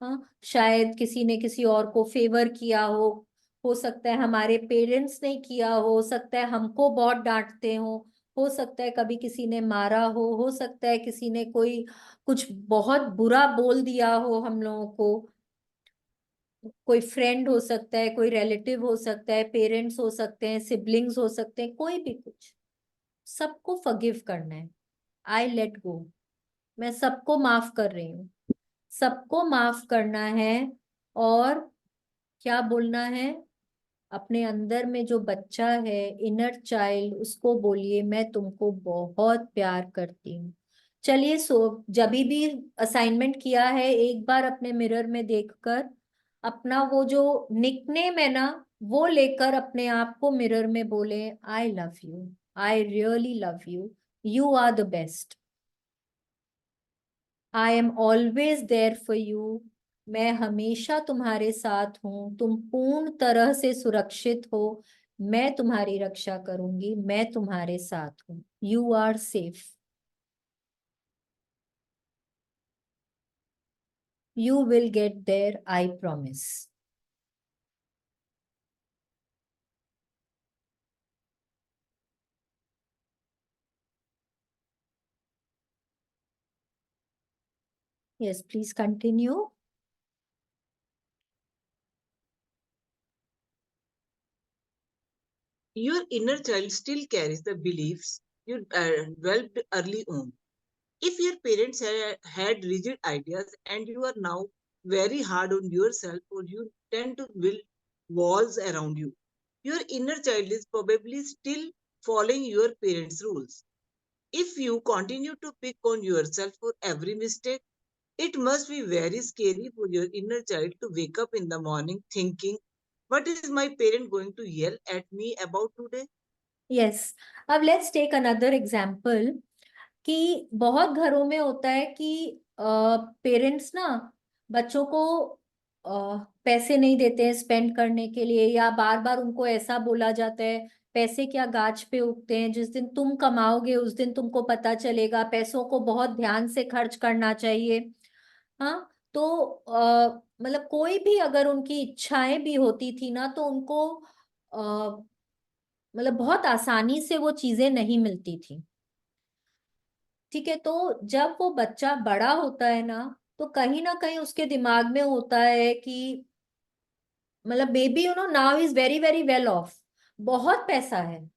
हाँ, शायद किसी ने किसी और को फेवर किया हो सकता है हमारे पेरेंट्स ने किया, हो सकता है हमको बहुत डांटते हो सकता है कभी किसी ने मारा हो सकता है किसी ने कोई कुछ बहुत बुरा बोल दिया हो हम लोगों को, कोई फ्रेंड हो सकता है, कोई रिलेटिव हो सकता है, पेरेंट्स हो सकते हैं, सिबलिंग्स हो सकते हैं, कोई भी कुछ। सबको फॉरगिव करना है। I let go. मैं सबको माफ कर रही हूँ। सबको माफ करना है। और क्या बोलना है, अपने अंदर में जो बच्चा है, इनर चाइल्ड, उसको बोलिए मैं तुमको बहुत प्यार करती हूँ। चलिए, जब भी असाइनमेंट किया है एक बार अपने मिरर में देखकर अपना वो जो निकनेम है ना, वो लेकर अपने आप को मिरर में बोले, I love you, I really love you, you are the best, I am always there for you, मैं हमेशा तुम्हारे साथ हूँ, तुम पूर्ण तरह से सुरक्षित हो, मैं तुम्हारी रक्षा करूंगी, मैं तुम्हारे साथ हूँ, you are safe, you will get there, I promise. Yes, please continue. Your inner child still carries the beliefs you developed early on. If your parents had rigid ideas and you are now very hard on yourself, or you tend to build walls around you, your inner child is probably still following your parents' rules. If you continue to pick on yourself for every mistake, it must be very scary for your inner child to wake up in the morning thinking, what is my parent going to yell at me about today? Yes. अब let's take another example कि बहुत घरों में होता है कि parents ना बच्चों को पैसे नहीं देते हैं स्पेंड करने के लिए, या बार बार उनको ऐसा बोला जाता है, पैसे क्या गाछ पे उगते हैं, जिस दिन तुम कमाओगे उस दिन तुमको पता चलेगा, पैसों को बहुत ध्यान से खर्च करना चाहिए। हाँ, तो मतलब कोई भी अगर उनकी इच्छाएं भी होती थी ना तो उनको मतलब बहुत आसानी से वो चीजें नहीं मिलती थी। ठीक है, तो जब वो बच्चा बड़ा होता है तो कहीं ना कहीं उसके दिमाग में होता है कि मतलब baby now is very very well of, बहुत पैसा है,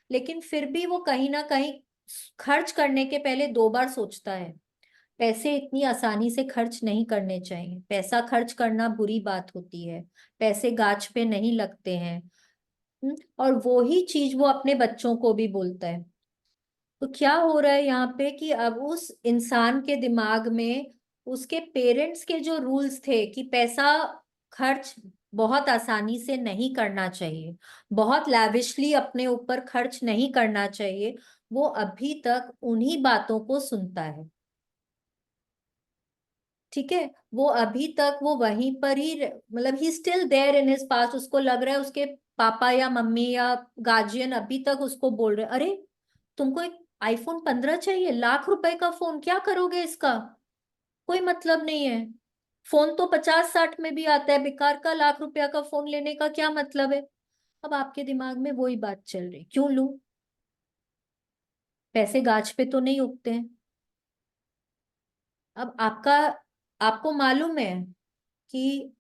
लेकिन फिर भी वो कहीं ना कहीं खर्च करने के पहले दो बार सोचता है। पैसे इतनी आसानी से खर्च नहीं करने चाहिए, पैसा खर्च करना बुरी बात होती है, पैसे गाछ पे नहीं लगते हैं। और वो ही चीज वो अपने बच्चों को भी बोलता है। तो क्या हो रहा है यहाँ पे कि अब उस इंसान के दिमाग में उसके पेरेंट्स के जो रूल्स थे कि पैसा खर्च बहुत आसानी से नहीं करना चाहिए, बहुत लैविशली अपने ऊपर खर्च नहीं करना चाहिए, वो अभी तक उन्हीं बातों को सुनता है। ठीक है, वो अभी तक वो वहीं पर ही मतलब ही still there in his past. उसको लग रहा है उसके पापा या मम्मी या गार्जियन अभी तक उसको बोल रहे, अरे तुमको एक आईफोन 15 चाहिए, लाख रुपए का फोन, क्या करोगे इसका, कोई मतलब नहीं है, फोन तो 50-60 में भी आता है, बेकार का लाख रुपया का फोन लेने का क्या मतलब है। अब आपके दिमाग में वही बात चल रही, क्यों लूं, पैसे गाछ पे तो नहीं उगते हैं। अब आपको मालूम है कि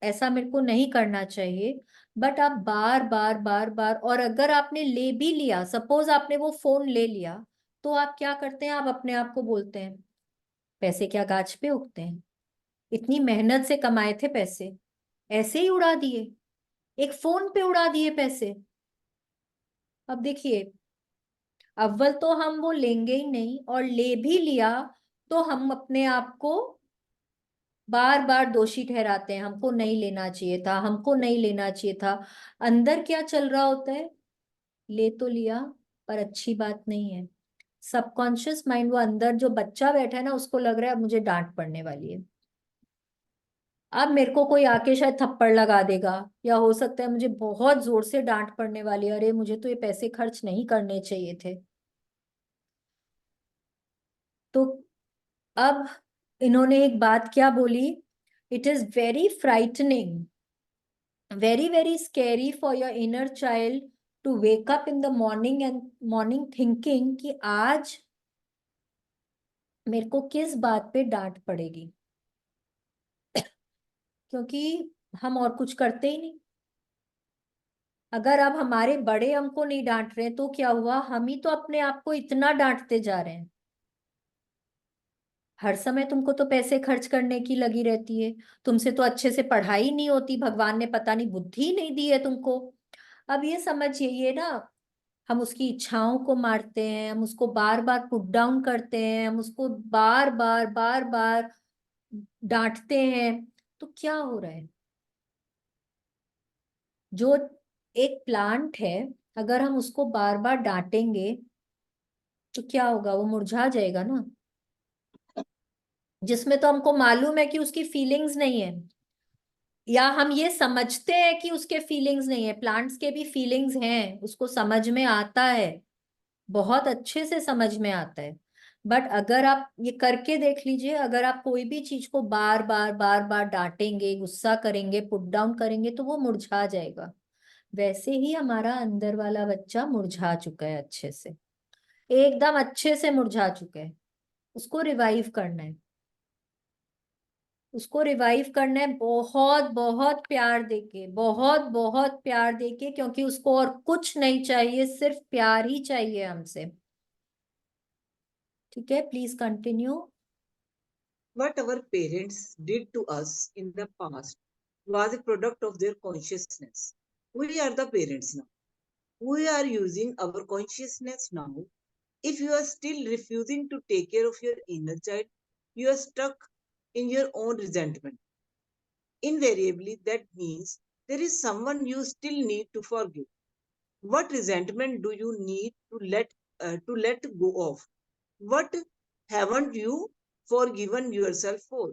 ऐसा मेरे को नहीं करना चाहिए, बट आप बार बार बार बार, और अगर आपने ले भी लिया, सपोज आपने वो फोन ले लिया, तो आप क्या करते हैं, आप अपने आप को बोलते हैं पैसे क्या गाछ पे उगते हैं, इतनी मेहनत से कमाए थे पैसे, ऐसे ही उड़ा दिए, एक फोन पे उड़ा दिए पैसे। अब देखिए, अव्वल तो हम वो लेंगे ही नहीं, और ले भी लिया तो हम अपने आप को बार बार दोषी ठहराते हैं, हमको नहीं लेना चाहिए था, हमको नहीं लेना चाहिए था। अंदर क्या चल रहा होता है, ले तो लिया पर अच्छी बात नहीं है। सबकॉन्शियस माइंड, वो अंदर जो बच्चा बैठा है ना, उसको लग रहा है अब मुझे डांट पड़ने वाली है, अब मेरे को कोई आके शायद थप्पड़ लगा देगा, या हो सकता है मुझे बहुत जोर से डांट पड़ने वाली है, अरे मुझे तो ये पैसे खर्च नहीं करने चाहिए थे। तो अब इन्होंने एक बात क्या बोली, it is very frightening, very very scary for your inner child to wake up in the morning and morning thinking कि आज मेरे को किस बात पे डांट पड़ेगी, क्योंकि हम और कुछ करते ही नहीं। अगर अब हमारे बड़े हमको नहीं डांट रहे तो क्या हुआ, हम ही तो अपने आप को इतना डांटते जा रहे हैं। हर समय तुमको तो पैसे खर्च करने की लगी रहती है, तुमसे तो अच्छे से पढ़ाई नहीं होती, भगवान ने पता नहीं बुद्धि नहीं दी है तुमको। अब ये समझिए, ये ना हम उसकी इच्छाओं को मारते हैं, हम उसको बार बार पुट डाउन करते हैं, हम उसको बार बार डांटते हैं, तो क्या हो रहा है, जो एक प्लांट है, अगर हम उसको बार बार डांटेंगे तो क्या होगा, वो मुरझा जाएगा ना। जिसमें तो हमको मालूम है कि उसकी फीलिंग्स नहीं है, या हम ये समझते हैं कि उसके फीलिंग्स नहीं है, प्लांट्स के भी फीलिंग्स हैं, उसको समझ में आता है, बहुत अच्छे से समझ में आता है। बट अगर आप ये करके देख लीजिए, अगर आप कोई भी चीज को बार बार डांटेंगे, गुस्सा करेंगे, पुट डाउन करेंगे, तो वो मुरझा जाएगा। वैसे ही हमारा अंदर वाला बच्चा मुरझा चुका है, अच्छे से, एकदम अच्छे से मुरझा चुका है। उसको रिवाइव करना है, उसको रिवाइव करना है, बहुत बहुत प्यार देके, बहुत बहुत प्यार देके, क्योंकि उसको और कुछ नहीं चाहिए, सिर्फ प्यार ही चाहिए हमसे। ठीक है, please continue. What our parents did to us in the past was a product of their consciousness. We are the parents now. We are using our consciousness now. If you are still refusing to take care of your inner child, you are stuck in your own resentment. Invariably, that means there is someone you still need to forgive. What resentment do you need to let go of? What haven't you forgiven yourself for?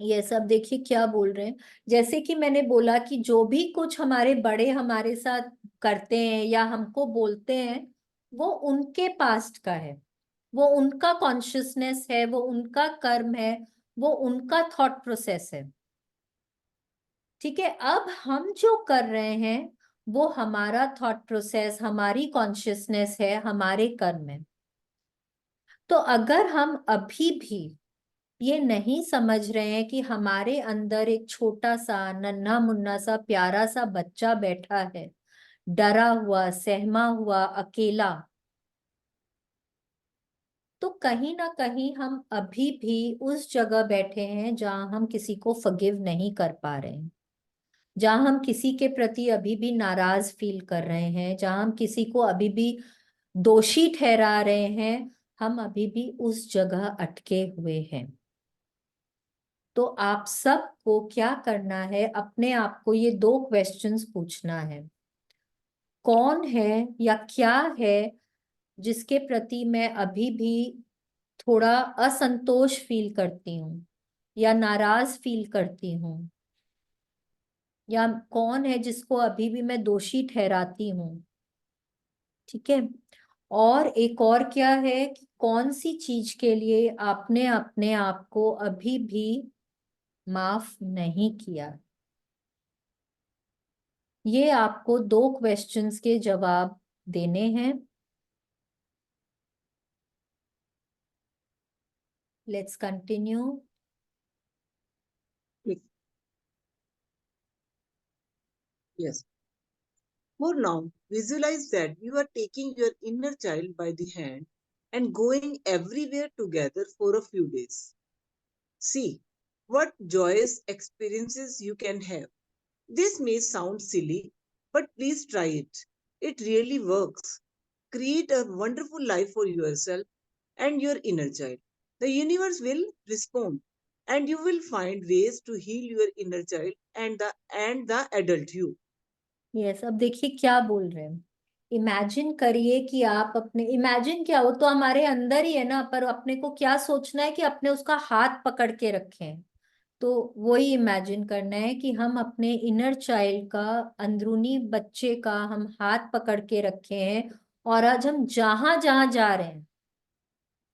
ये सब देखिए क्या बोल रहे हैं, जैसे कि मैंने बोला कि जो भी कुछ हमारे बड़े हमारे साथ करते हैं या हमको बोलते हैं, वो उनके पास्ट का है, वो उनका कॉन्शियसनेस है, वो उनका कर्म है, वो उनका थॉट प्रोसेस है। ठीक है, अब हम जो कर रहे हैं वो हमारा थॉट प्रोसेस, हमारी कॉन्शियसनेस है, हमारे कर्म है। तो अगर हम अभी भी ये नहीं समझ रहे हैं कि हमारे अंदर एक छोटा सा नन्हा मुन्ना सा प्यारा सा बच्चा बैठा है, डरा हुआ, सहमा हुआ, अकेला, तो कहीं ना कहीं हम अभी भी उस जगह बैठे हैं जहां हम किसी को फॉरगिव नहीं कर पा रहे हैं, जहां हम किसी के प्रति अभी भी नाराज फील कर रहे हैं, जहां हम किसी को अभी भी दोषी ठहरा रहे हैं, हम अभी भी उस जगह अटके हुए हैं। तो आप सबको क्या करना है, अपने आप को ये दो क्वेश्चंस पूछना है, कौन है या क्या है जिसके प्रति मैं अभी भी थोड़ा असंतोष फील करती हूँ या नाराज फील करती हूँ, या कौन है जिसको अभी भी मैं दोषी ठहराती हूँ। ठीक है, और एक और क्या है कि कौन सी चीज के लिए आपने अपने आप को अभी भी माफ नहीं किया। ये आपको दो क्वेश्चंस के जवाब देने हैं। Let's continue. Yes. For now, visualize that you are taking your inner child by the hand and going everywhere together for a few days. See what joyous experiences you can have. This may sound silly, but please try it. It really works. create a wonderful life for yourself and your inner child. The universe will respond, and you will find ways to heal your inner child and the adult you. Yes, अब देखिए क्या बोल रहे हैं। Imagine करिए कि आप अपने, इमेजिन क्या, वो तो हमारे अंदर ही है ना, पर अपने को क्या सोचना है कि अपने उसका हाथ पकड़ के रखें। तो वही इमेजिन करना है कि हम अपने इनर चाइल्ड का, अंदरूनी बच्चे का हम हाथ पकड़ के रखे हैं, और आज हम जहां जहां जा रहे हैं,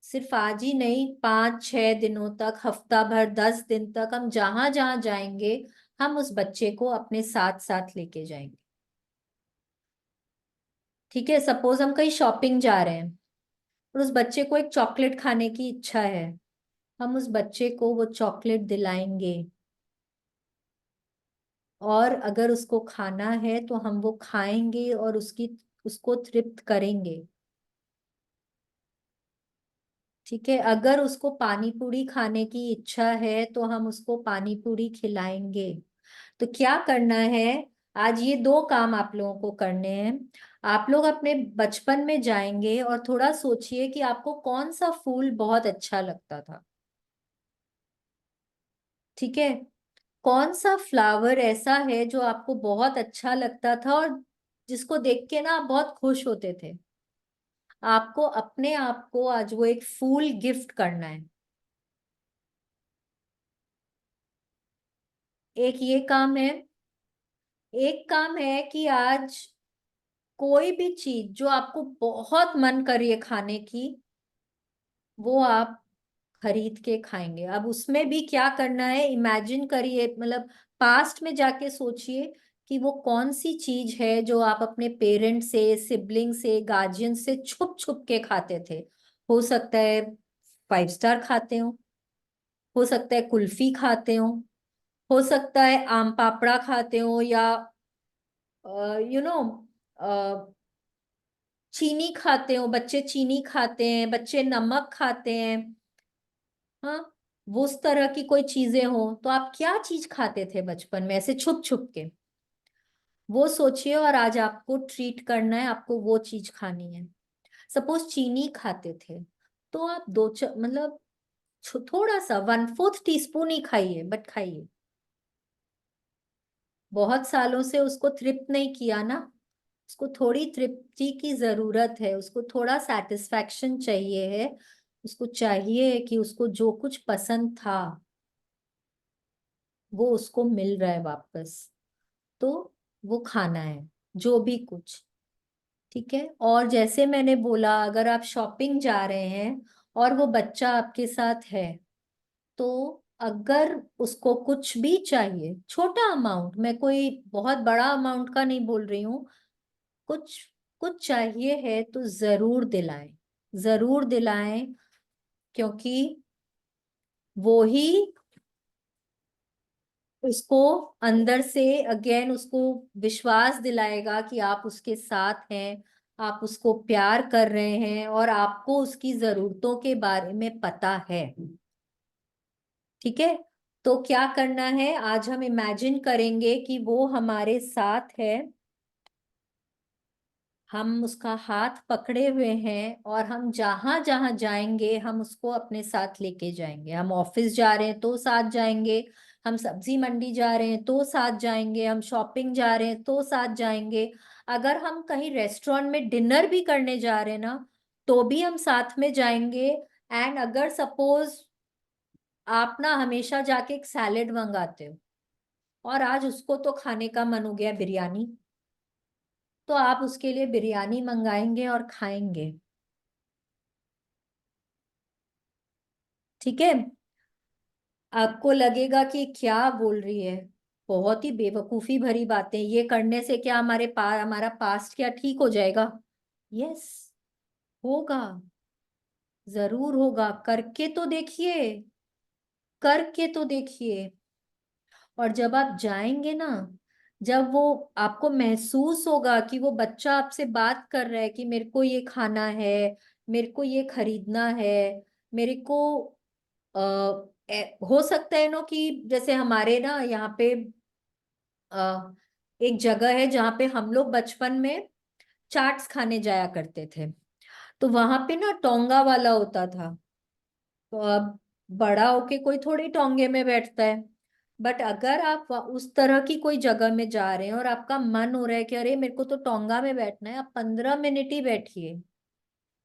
सिर्फ आज ही नहीं, 5-6 दिनों तक, हफ्ता भर, 10 दिन तक, हम जहां जहां जाएंगे हम उस बच्चे को अपने साथ साथ लेके जाएंगे। ठीक है, सपोज हम कहीं शॉपिंग जा रहे हैं और उस बच्चे को एक चॉकलेट खाने की इच्छा है, हम उस बच्चे को वो चॉकलेट दिलाएंगे, और अगर उसको खाना है तो हम वो खाएंगे और उसको तृप्त करेंगे। ठीक है, अगर उसको पानी पूरी खाने की इच्छा है तो हम उसको पानी पूरी खिलाएंगे। तो क्या करना है, आज ये 2 काम आप लोगों को करने हैं। आप लोग अपने बचपन में जाएंगे और थोड़ा सोचिए कि आपको कौन सा फूल बहुत अच्छा लगता था। ठीक है, कौन सा फ्लावर ऐसा है जो आपको बहुत अच्छा लगता था और जिसको देख के ना आप बहुत खुश होते थे। आपको अपने आप को आज वो एक फूल गिफ्ट करना है। एक ये काम है। एक काम है कि आज कोई भी चीज जो आपको बहुत मन करिए खाने की, वो आप खरीद के खाएंगे। अब उसमें भी क्या करना है, इमेजिन करिए, मतलब पास्ट में जाके सोचिए कि वो कौन सी चीज है जो आप अपने पेरेंट से, सिबलिंग से, गार्जियन से छुप छुप के खाते थे। हो सकता है 5 स्टार खाते हो सकता है कुल्फी खाते हो सकता है आम पापड़ा खाते हो, या यू नो चीनी खाते हो, बच्चे चीनी खाते हैं, बच्चे नमक खाते हैं। हाँ, वो उस तरह की कोई चीजें हो तो आप क्या चीज खाते थे बचपन में ऐसे छुप छुप के, वो सोचिए, और आज आपको ट्रीट करना है, आपको वो चीज खानी है। सपोज चीनी खाते थे तो आप मतलब थोड़ा सा 1/4 टीस्पून ही खाइए, बट खाइए। बहुत सालों से उसको तृप्त नहीं किया ना, उसको थोड़ी तृप्ति की जरूरत है, उसको थोड़ा सेटिस्फैक्शन चाहिए है, उसको चाहिए कि उसको जो कुछ पसंद था वो उसको मिल रहा है वापस। तो वो खाना है, जो भी कुछ। ठीक है, और जैसे मैंने बोला, अगर आप शॉपिंग जा रहे हैं और वो बच्चा आपके साथ है, तो अगर उसको कुछ भी चाहिए, छोटा अमाउंट, मैं कोई बहुत बड़ा अमाउंट का नहीं बोल रही हूँ, कुछ कुछ चाहिए है तो जरूर दिलाएं, जरूर दिलाएं, क्योंकि वो ही उसको अंदर से अगेन उसको विश्वास दिलाएगा कि आप उसके साथ हैं, आप उसको प्यार कर रहे हैं, और आपको उसकी जरूरतों के बारे में पता है। ठीक है, तो क्या करना है, आज हम इमेजिन करेंगे कि वो हमारे साथ है, हम उसका हाथ पकड़े हुए हैं, और हम जहां जहां जाएंगे हम उसको अपने साथ लेके जाएंगे। हम ऑफिस जा रहे हैं तो साथ जाएंगे, हम सब्जी मंडी जा रहे हैं तो साथ जाएंगे, हम शॉपिंग जा रहे हैं तो साथ जाएंगे, अगर हम कहीं रेस्टोरेंट में डिनर भी करने जा रहे हैं ना, तो भी हम साथ में जाएंगे। एंड अगर सपोज आप ना हमेशा जाके एक सैलेड मंगाते हो और आज उसको तो खाने का मन हो गया बिरयानी, तो आप उसके लिए बिरयानी मंगाएंगे और खाएंगे। ठीक है, आपको लगेगा कि क्या बोल रही है, बहुत ही बेवकूफी भरी बातें, ये करने से क्या हमारा पास्ट क्या ठीक हो जाएगा? यस, होगा, जरूर होगा। करके तो देखिए, करके तो देखिए। और जब आप जाएंगे ना, जब वो आपको महसूस होगा कि वो बच्चा आपसे बात कर रहा है कि मेरे को ये खाना है, मेरे को ये खरीदना है, मेरे को हो सकता है ना कि जैसे हमारे ना यहाँ पे एक जगह है जहाँ पे हम लोग बचपन में चाट्स खाने जाया करते थे, तो वहां पे ना टोंगा वाला होता था। तो अब बड़ा होके कोई थोड़ी टोंगे में बैठता है, बट अगर आप उस तरह की कोई जगह में जा रहे हैं और आपका मन हो रहा है कि अरे मेरे को तो टोंगा में बैठना है, आप 15 मिनट ही बैठिए,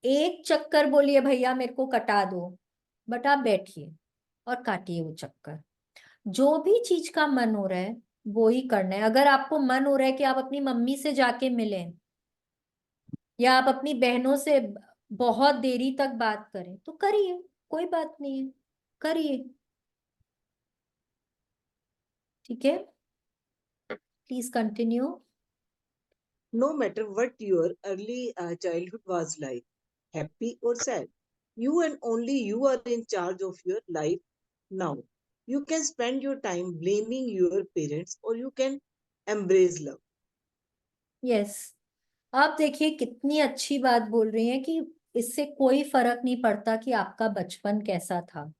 एक चक्कर बोलिए भैया मेरे को कटा दो, बट आप बैठिए और काटिए वो चक्कर। जो भी चीज का मन हो रहा है वो ही करना है। अगर आपको मन हो रहा है कि आप अपनी मम्मी से जाके मिलें या आप अपनी बहनों से बहुत देरी तक बात करें, तो करिए, कोई बात नहीं है, करिए। ठीक है, please continue. No matter what your early childhood was like, happy or sad, you and only you are in charge of your life now. You can spend your time blaming your parents or you can embrace love. Yes, आप देखिए कितनी अच्छी बात बोल रही हैं कि इससे कोई फर्क नहीं पड़ता कि आपका बचपन कैसा था।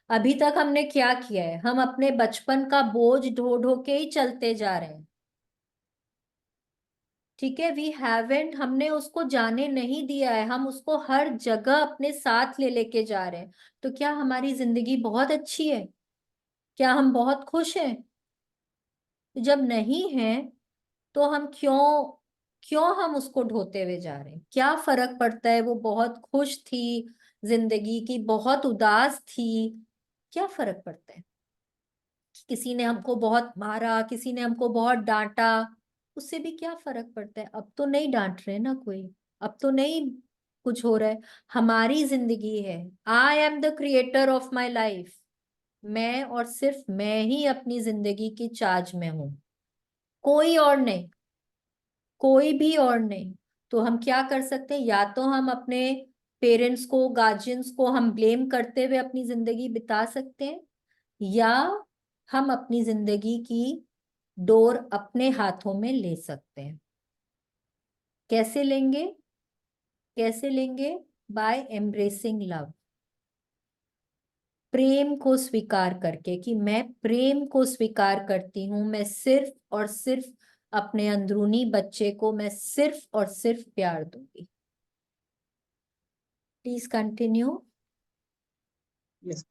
अभी तक हमने क्या किया है, हम अपने बचपन का बोझ ढो ढो के ही चलते जा रहे हैं। ठीक है, वी हैवेंट, हमने उसको जाने नहीं दिया है, हम उसको हर जगह अपने साथ ले लेके जा रहे हैं। तो क्या हमारी जिंदगी बहुत अच्छी है? क्या हम बहुत खुश हैं? तो जब नहीं है तो हम क्यों क्यों हम उसको ढोते हुए जा रहे हैं? क्या फर्क पड़ता है, वो बहुत खुश थी जिंदगी की, बहुत उदास थी, क्या फर्क पड़ता है? किसी ने हमको बहुत मारा, किसी ने हमको बहुत डांटा, उससे भी क्या फर्क पड़ता है? अब तो नहीं डांट रहे ना कोई, अब तो नहीं कुछ हो रहा है। हमारी जिंदगी है, I am the creator of my life. मैं और सिर्फ मैं ही अपनी जिंदगी की चार्ज में हूं, कोई और नहीं, कोई भी और नहीं। तो हम क्या कर सकते हैं, या तो हम अपने पेरेंट्स को, गार्जियंस को हम ब्लेम करते हुए अपनी जिंदगी बिता सकते हैं, या हम अपनी जिंदगी की डोर अपने हाथों में ले सकते हैं। कैसे लेंगे? कैसे लेंगे? बाय एम्ब्रेसिंग लव, प्रेम को स्वीकार करके कि मैं प्रेम को स्वीकार करती हूं, मैं सिर्फ और सिर्फ अपने अंदरूनी बच्चे को मैं सिर्फ और सिर्फ प्यार दूंगी। Please continue. Yes.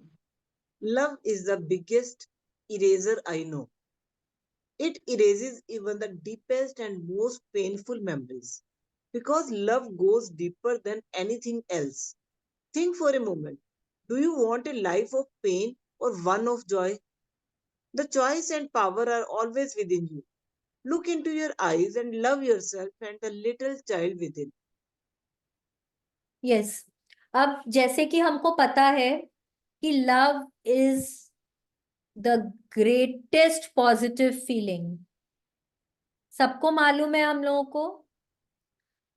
Love is the biggest eraser I know. It erases even the deepest and most painful memories. Because love goes deeper than anything else. Think for a moment. Do you want a life of pain or one of joy? The choice and power are always within you. Look into your eyes and love yourself and the little child within. Yes, अब जैसे कि हमको पता है कि love is the greatest positive feeling, सबको मालूम है हम लोगों को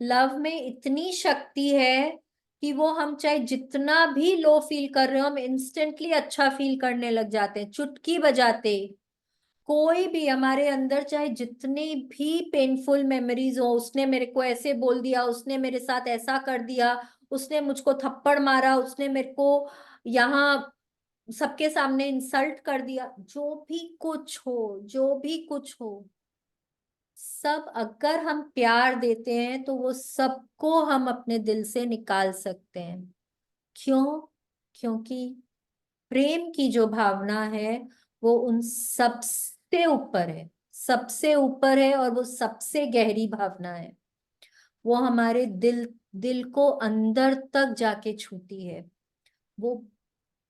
लव में इतनी शक्ति है कि वो हम चाहे जितना भी लो फील कर रहे हो, हम इंस्टेंटली अच्छा फील करने लग जाते हैं चुटकी बजाते। कोई भी हमारे अंदर चाहे जितनी भी पेनफुल मेमोरीज हो, उसने मेरे को ऐसे बोल दिया, उसने मेरे साथ ऐसा कर दिया, उसने मुझको थप्पड़ मारा, उसने मेरे को यहाँ सबके सामने इंसल्ट कर दिया, जो भी कुछ हो, जो भी कुछ हो, सब अगर हम प्यार देते हैं तो वो सबको हम अपने दिल से निकाल सकते हैं। क्यों? क्योंकि प्रेम की जो भावना है वो उन सबसे ऊपर है, सबसे ऊपर है, और वो सबसे गहरी भावना है। वो हमारे दिल दिल को अंदर तक जाके छूती है। वो,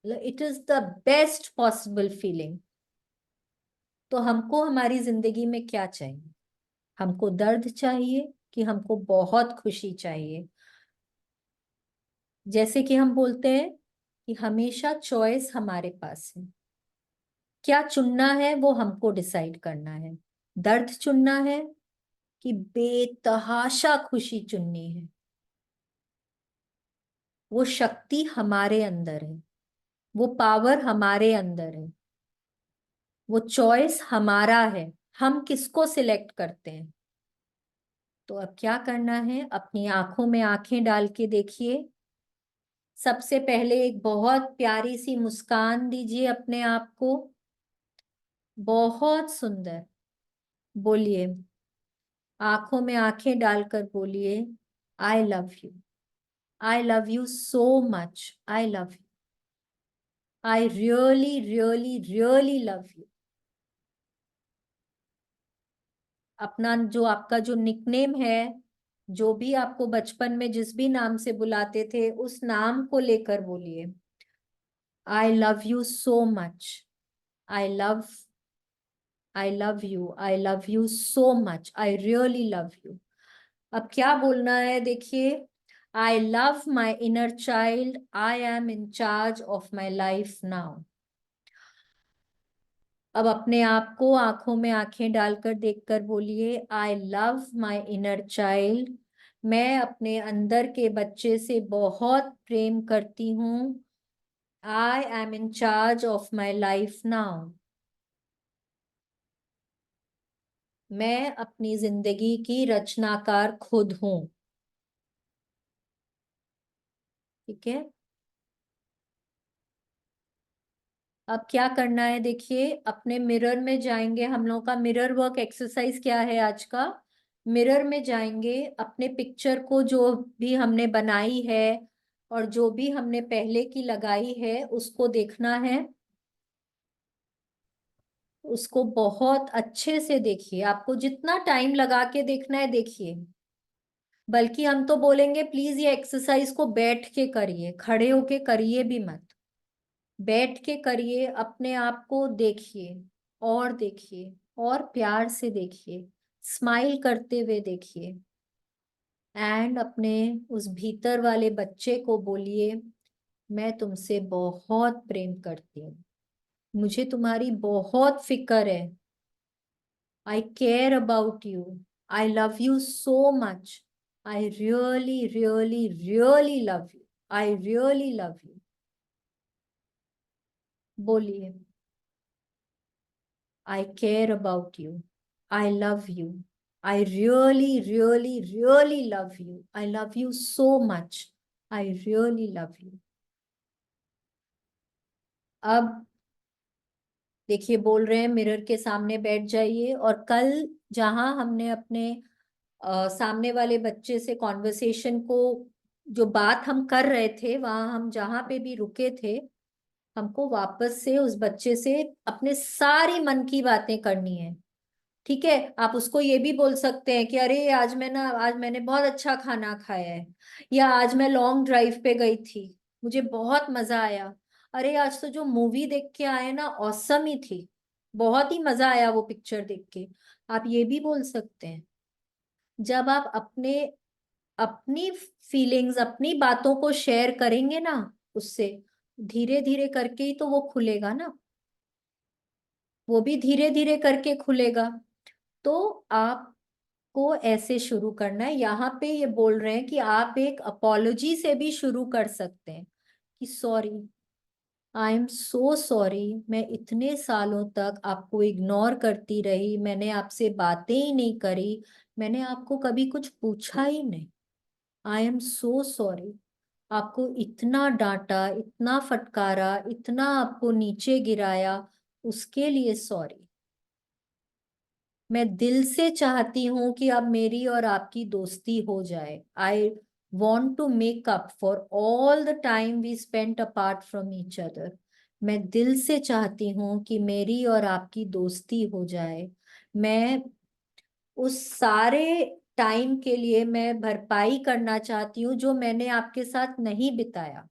it is the best possible feeling. तो हमको हमारी जिंदगी में क्या चाहिए? हमको दर्द चाहिए कि हमको बहुत खुशी चाहिए? जैसे कि हम बोलते हैं कि हमेशा चॉइस हमारे पास है, क्या चुनना है वो हमको डिसाइड करना है। दर्द चुनना है कि बेतहाशा खुशी चुननी है? वो शक्ति हमारे अंदर है, वो पावर हमारे अंदर है, वो चॉइस हमारा है, हम किसको सिलेक्ट करते हैं। तो अब क्या करना है, अपनी आंखों में आंखें डाल के देखिए। सबसे पहले एक बहुत प्यारी सी मुस्कान दीजिए अपने आप को, बहुत सुंदर। बोलिए, आंखों में आंखें डालकर बोलिए, आई love you, I love you so much, I love you, I really really really love you. अपना जो आपका जो निकनेम है, जो भी आपको बचपन में जिस भी नाम से बुलाते थे, उस नाम को लेकर बोलिए, आई love you so much, I love I love you so much, I really love you. अब क्या बोलना है देखिए, I love my inner child, I am in charge of my life now. अब अपने आप को आंखों में आंखें डालकर देखकर बोलिए, I love my inner child, मैं अपने अंदर के बच्चे से बहुत प्रेम करती हूँ, I am in charge of my life now. मैं अपनी जिंदगी की रचनाकार खुद हूं। ठीक है। अब क्या करना है देखिए, अपने मिरर में जाएंगे, हम लोगों का मिरर वर्क एक्सरसाइज क्या है आज का, मिरर में जाएंगे, अपने पिक्चर को जो भी हमने बनाई है और जो भी हमने पहले की लगाई है उसको देखना है, उसको बहुत अच्छे से देखिए, आपको जितना टाइम लगा के देखना है देखिए। बल्कि हम तो बोलेंगे प्लीज ये एक्सरसाइज को बैठ के करिए, खड़े होके करिए भी मत, बैठ के करिए, अपने आप को देखिए और देखिए और प्यार से देखिए, स्माइल करते हुए देखिए, एंड अपने उस भीतर वाले बच्चे को बोलिए, मैं तुमसे बहुत प्रेम करती हूँ, मुझे तुम्हारी बहुत फिक्र है, I care about you, I love you so much, I really really really love you, I really love you. बोलिए, I care about you. I love you. I really, really, really love you. I love you so much. I really love you. अब देखिए, बोल रहे हैं mirror के सामने बैठ जाइए, और कल जहां हमने अपने सामने वाले बच्चे से कॉन्वर्सेशन को, जो बात हम कर रहे थे, वहां हम जहां पे भी रुके थे, हमको वापस से उस बच्चे से अपने सारी मन की बातें करनी है। ठीक है। आप उसको ये भी बोल सकते हैं कि अरे आज मैंने बहुत अच्छा खाना खाया है, या आज मैं लॉन्ग ड्राइव पे गई थी, मुझे बहुत मजा आया, अरे आज तो जो मूवी देख के आए ना, औसम ही थी, बहुत ही मजा आया वो पिक्चर देख के। आप ये भी बोल सकते हैं। जब आप अपनी फीलिंग्स, अपनी बातों को शेयर करेंगे ना उससे, धीरे धीरे करके ही तो वो खुलेगा ना, वो भी धीरे धीरे करके खुलेगा। तो आपको ऐसे शुरू करना है। यहाँ पे ये बोल रहे हैं कि आप एक अपॉलोजी से भी शुरू कर सकते हैं कि sorry, I am so sorry, मैं इतने सालों तक आपको इग्नोर करती रही, मैंने आपसे बातें ही नहीं करी, मैंने आपको कभी कुछ पूछा ही नहीं, आई एम सो सॉरी, आपको इतना डांटा, इतना फटकारा, इतना आपको नीचे गिराया, उसके लिए सॉरी। मैं दिल से चाहती हूँ कि अब मेरी और आपकी दोस्ती हो जाए। I want to make up for all the time we spent apart from each other. मैं दिल से चाहती हूँ कि मेरी और आपकी दोस्ती हो जाए। मैं उस सारे टाइम के लिए मैं भरपाई करना चाहती हूँ जो मैंने आपके साथ नहीं बिताया,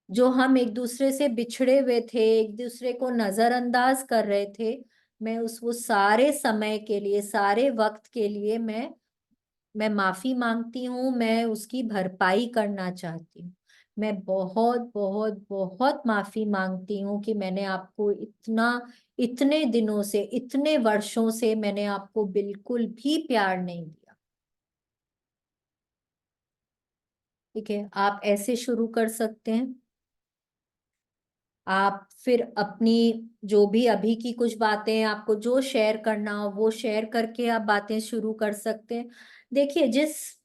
जो हम एक दूसरे से बिछड़े हुए थे, एक दूसरे को नजरअंदाज कर रहे थे। मैं उस वो सारे समय के लिए, सारे वक्त के लिए मैं माफी मांगती हूँ, मैं उसकी भरपाई करना चाहती हूँ। मैं बहुत बहुत बहुत माफी मांगती हूँ कि मैंने आपको इतने दिनों से, इतने वर्षों से मैंने आपको बिल्कुल भी प्यार नहीं दिया। ठीक है, आप ऐसे शुरू कर सकते हैं। आप फिर अपनी जो भी अभी की कुछ बातें आपको जो शेयर करना हो वो शेयर करके आप बातें शुरू कर सकते हैं। देखिए, जिस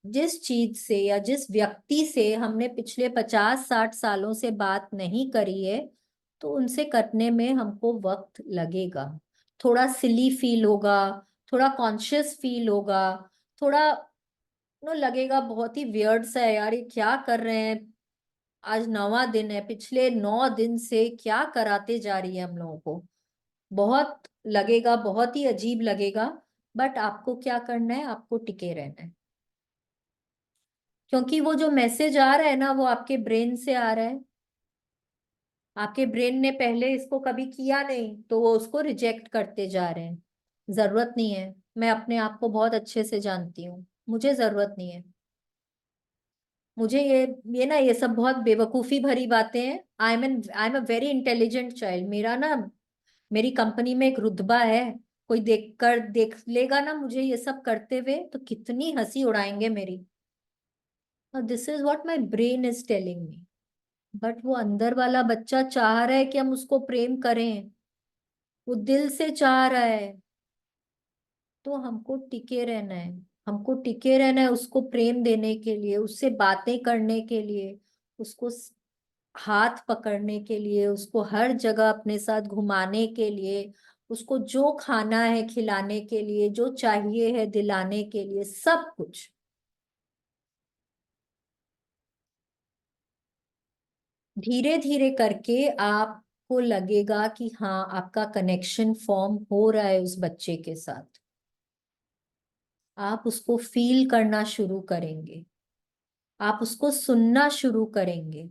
जिस चीज से या जिस व्यक्ति से हमने पिछले 50-60 सालों से बात नहीं करी है, तो उनसे करने में हमको वक्त लगेगा। थोड़ा सिली फील होगा, थोड़ा कॉन्शियस फील होगा, थोड़ा लगेगा बहुत ही वियर्ड सा है यार, ये क्या कर रहे हैं। आज 9वां दिन है, पिछले 9 दिन से क्या कराते जा रही है हम लोगों को। बहुत लगेगा, बहुत ही अजीब लगेगा। बट आपको क्या करना है, आपको टिके रहना है। क्योंकि वो जो मैसेज आ रहा है ना, वो आपके ब्रेन से आ रहा है। आपके ब्रेन ने पहले इसको कभी किया नहीं, तो वो उसको रिजेक्ट करते जा रहे हैं। जरूरत नहीं है। मैं अपने आप को बहुत अच्छे से जानती हूँ, मुझे जरूरत नहीं है। मुझे ये ना, ये सब बहुत बेवकूफी भरी बातें हैं। I am a very intelligent child. मेरा ना, मेरी कंपनी में एक रुतबा है। कोई देख लेगा ना मुझे ये सब करते हुए, तो कितनी हंसी उड़ाएंगे मेरी। This is what my brain is telling me. But वो अंदर वाला बच्चा चाह रहा है कि हम उसको प्रेम करें, वो दिल से चाह रहा है। तो हमको टिके रहना है। हमको टिके रहना है उसको प्रेम देने के लिए, उससे बातें करने के लिए, उसको हाथ पकड़ने के लिए, उसको हर जगह अपने साथ घुमाने के लिए, उसको जो खाना है खिलाने के लिए, जो चाहिए है दिलाने के लिए, सब कुछ। धीरे धीरे करके आपको लगेगा कि हाँ, आपका कनेक्शन फॉर्म हो रहा है उस बच्चे के साथ। आप उसको फील करना शुरू करेंगे, आप उसको सुनना शुरू करेंगे।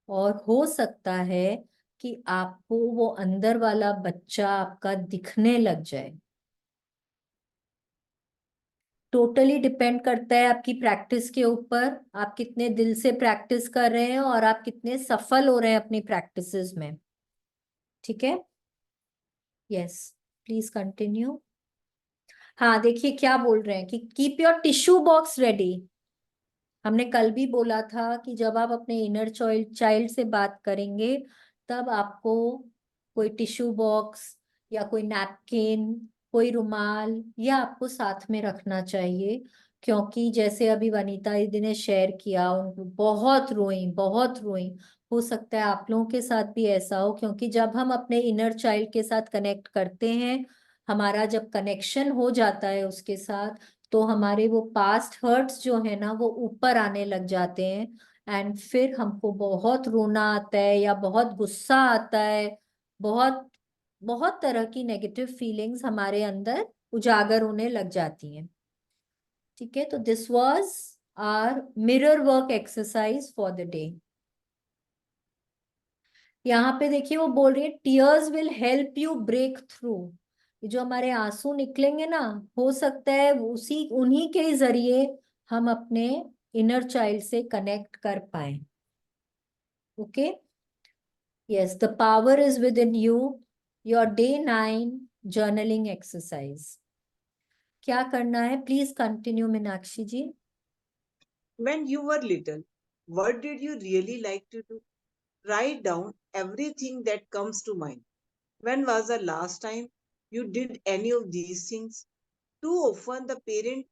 और हो सकता है कि आपको वो अंदर वाला बच्चा आपका दिखने लग जाए। टोटली डिपेंड करता है आपकी प्रैक्टिस के ऊपर, आप कितने दिल से प्रैक्टिस कर रहे हैं और आप कितने सफल हो रहे हैं अपनी प्रैक्टिसेस में। ठीक है। Yes, please continue. हाँ, देखिए क्या बोल रहे हैं कि keep your tissue box ready. हमने कल भी बोला था कि जब आप अपने इनर चाइल्ड चाइल्ड से बात करेंगे, तब आपको कोई टिश्यू बॉक्स या कोई नैपकिन, कोई रुमाल, या आपको साथ में रखना चाहिए। क्योंकि जैसे अभी वनीता दीदी ने शेयर किया, उनको बहुत रोई, बहुत रोई। हो सकता है आप लोगों के साथ भी ऐसा हो, क्योंकि जब हम अपने इनर चाइल्ड के साथ कनेक्ट करते हैं, हमारा जब कनेक्शन हो जाता है उसके साथ, तो हमारे वो पास्ट हर्ट्स जो है ना, वो ऊपर आने लग जाते हैं। एंड फिर हमको बहुत रोना आता है या बहुत गुस्सा आता है, बहुत बहुत तरह की नेगेटिव फीलिंग्स हमारे अंदर उजागर होने लग जाती हैं। ठीक है, तो this was our mirror work exercise for the day. यहाँ पे देखिए वो बोल रही है, tears will help you break through. जो हमारे आंसू निकलेंगे ना, हो सकता है उसी उन्हीं के जरिए हम अपने इनर चाइल्ड से कनेक्ट कर पाए। Okay. Yes, the power is within you. Your day 9 journaling exercise. क्या करना है, please continue Meenakshi ji. When you were little, what did you really like to do? Write down everything that comes to mind. When was the last time you did any of these things? Too often, the parent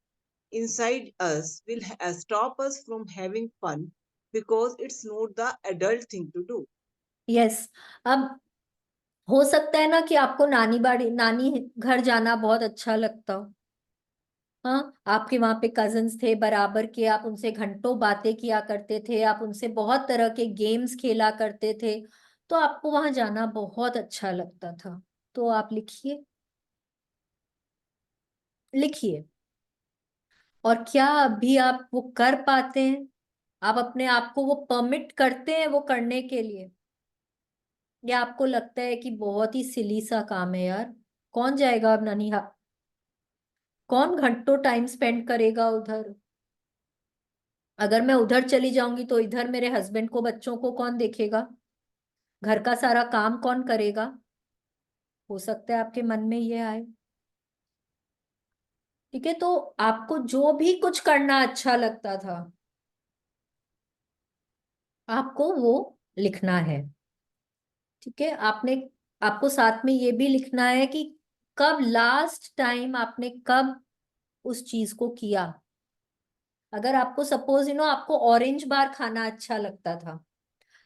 inside us will stop us from having fun because it's not the adult thing to do. Yes. अब हो सकता है ना कि आपको नानी घर जाना बहुत अच्छा लगता हो। हाँ, आपके वहां पे कजिन्स थे बराबर के, आप उनसे घंटों बातें किया करते थे, आप उनसे बहुत तरह के गेम्स खेला करते थे, तो आपको वहां जाना बहुत अच्छा लगता था। तो आप लिखिए, लिखिए। और क्या अभी आप वो कर पाते हैं? आप अपने आप को वो परमिट करते हैं वो करने के लिए? या आपको लगता है कि बहुत ही सिली सा काम है यार, कौन जाएगा अब नानी, कौन घंटों टाइम स्पेंड करेगा उधर? अगर मैं उधर चली जाऊंगी तो इधर मेरे हस्बैंड को, बच्चों को कौन देखेगा? घर का सारा काम कौन करेगा? हो सकता है आपके मन में ये आए। ठीक है, तो आपको जो भी कुछ करना अच्छा लगता था, आपको वो लिखना है। ठीक है, आपको साथ में ये भी लिखना है कि कब लास्ट टाइम आपने कब उस चीज को किया। अगर आपको सपोज आपको ऑरेंज बार खाना अच्छा लगता था,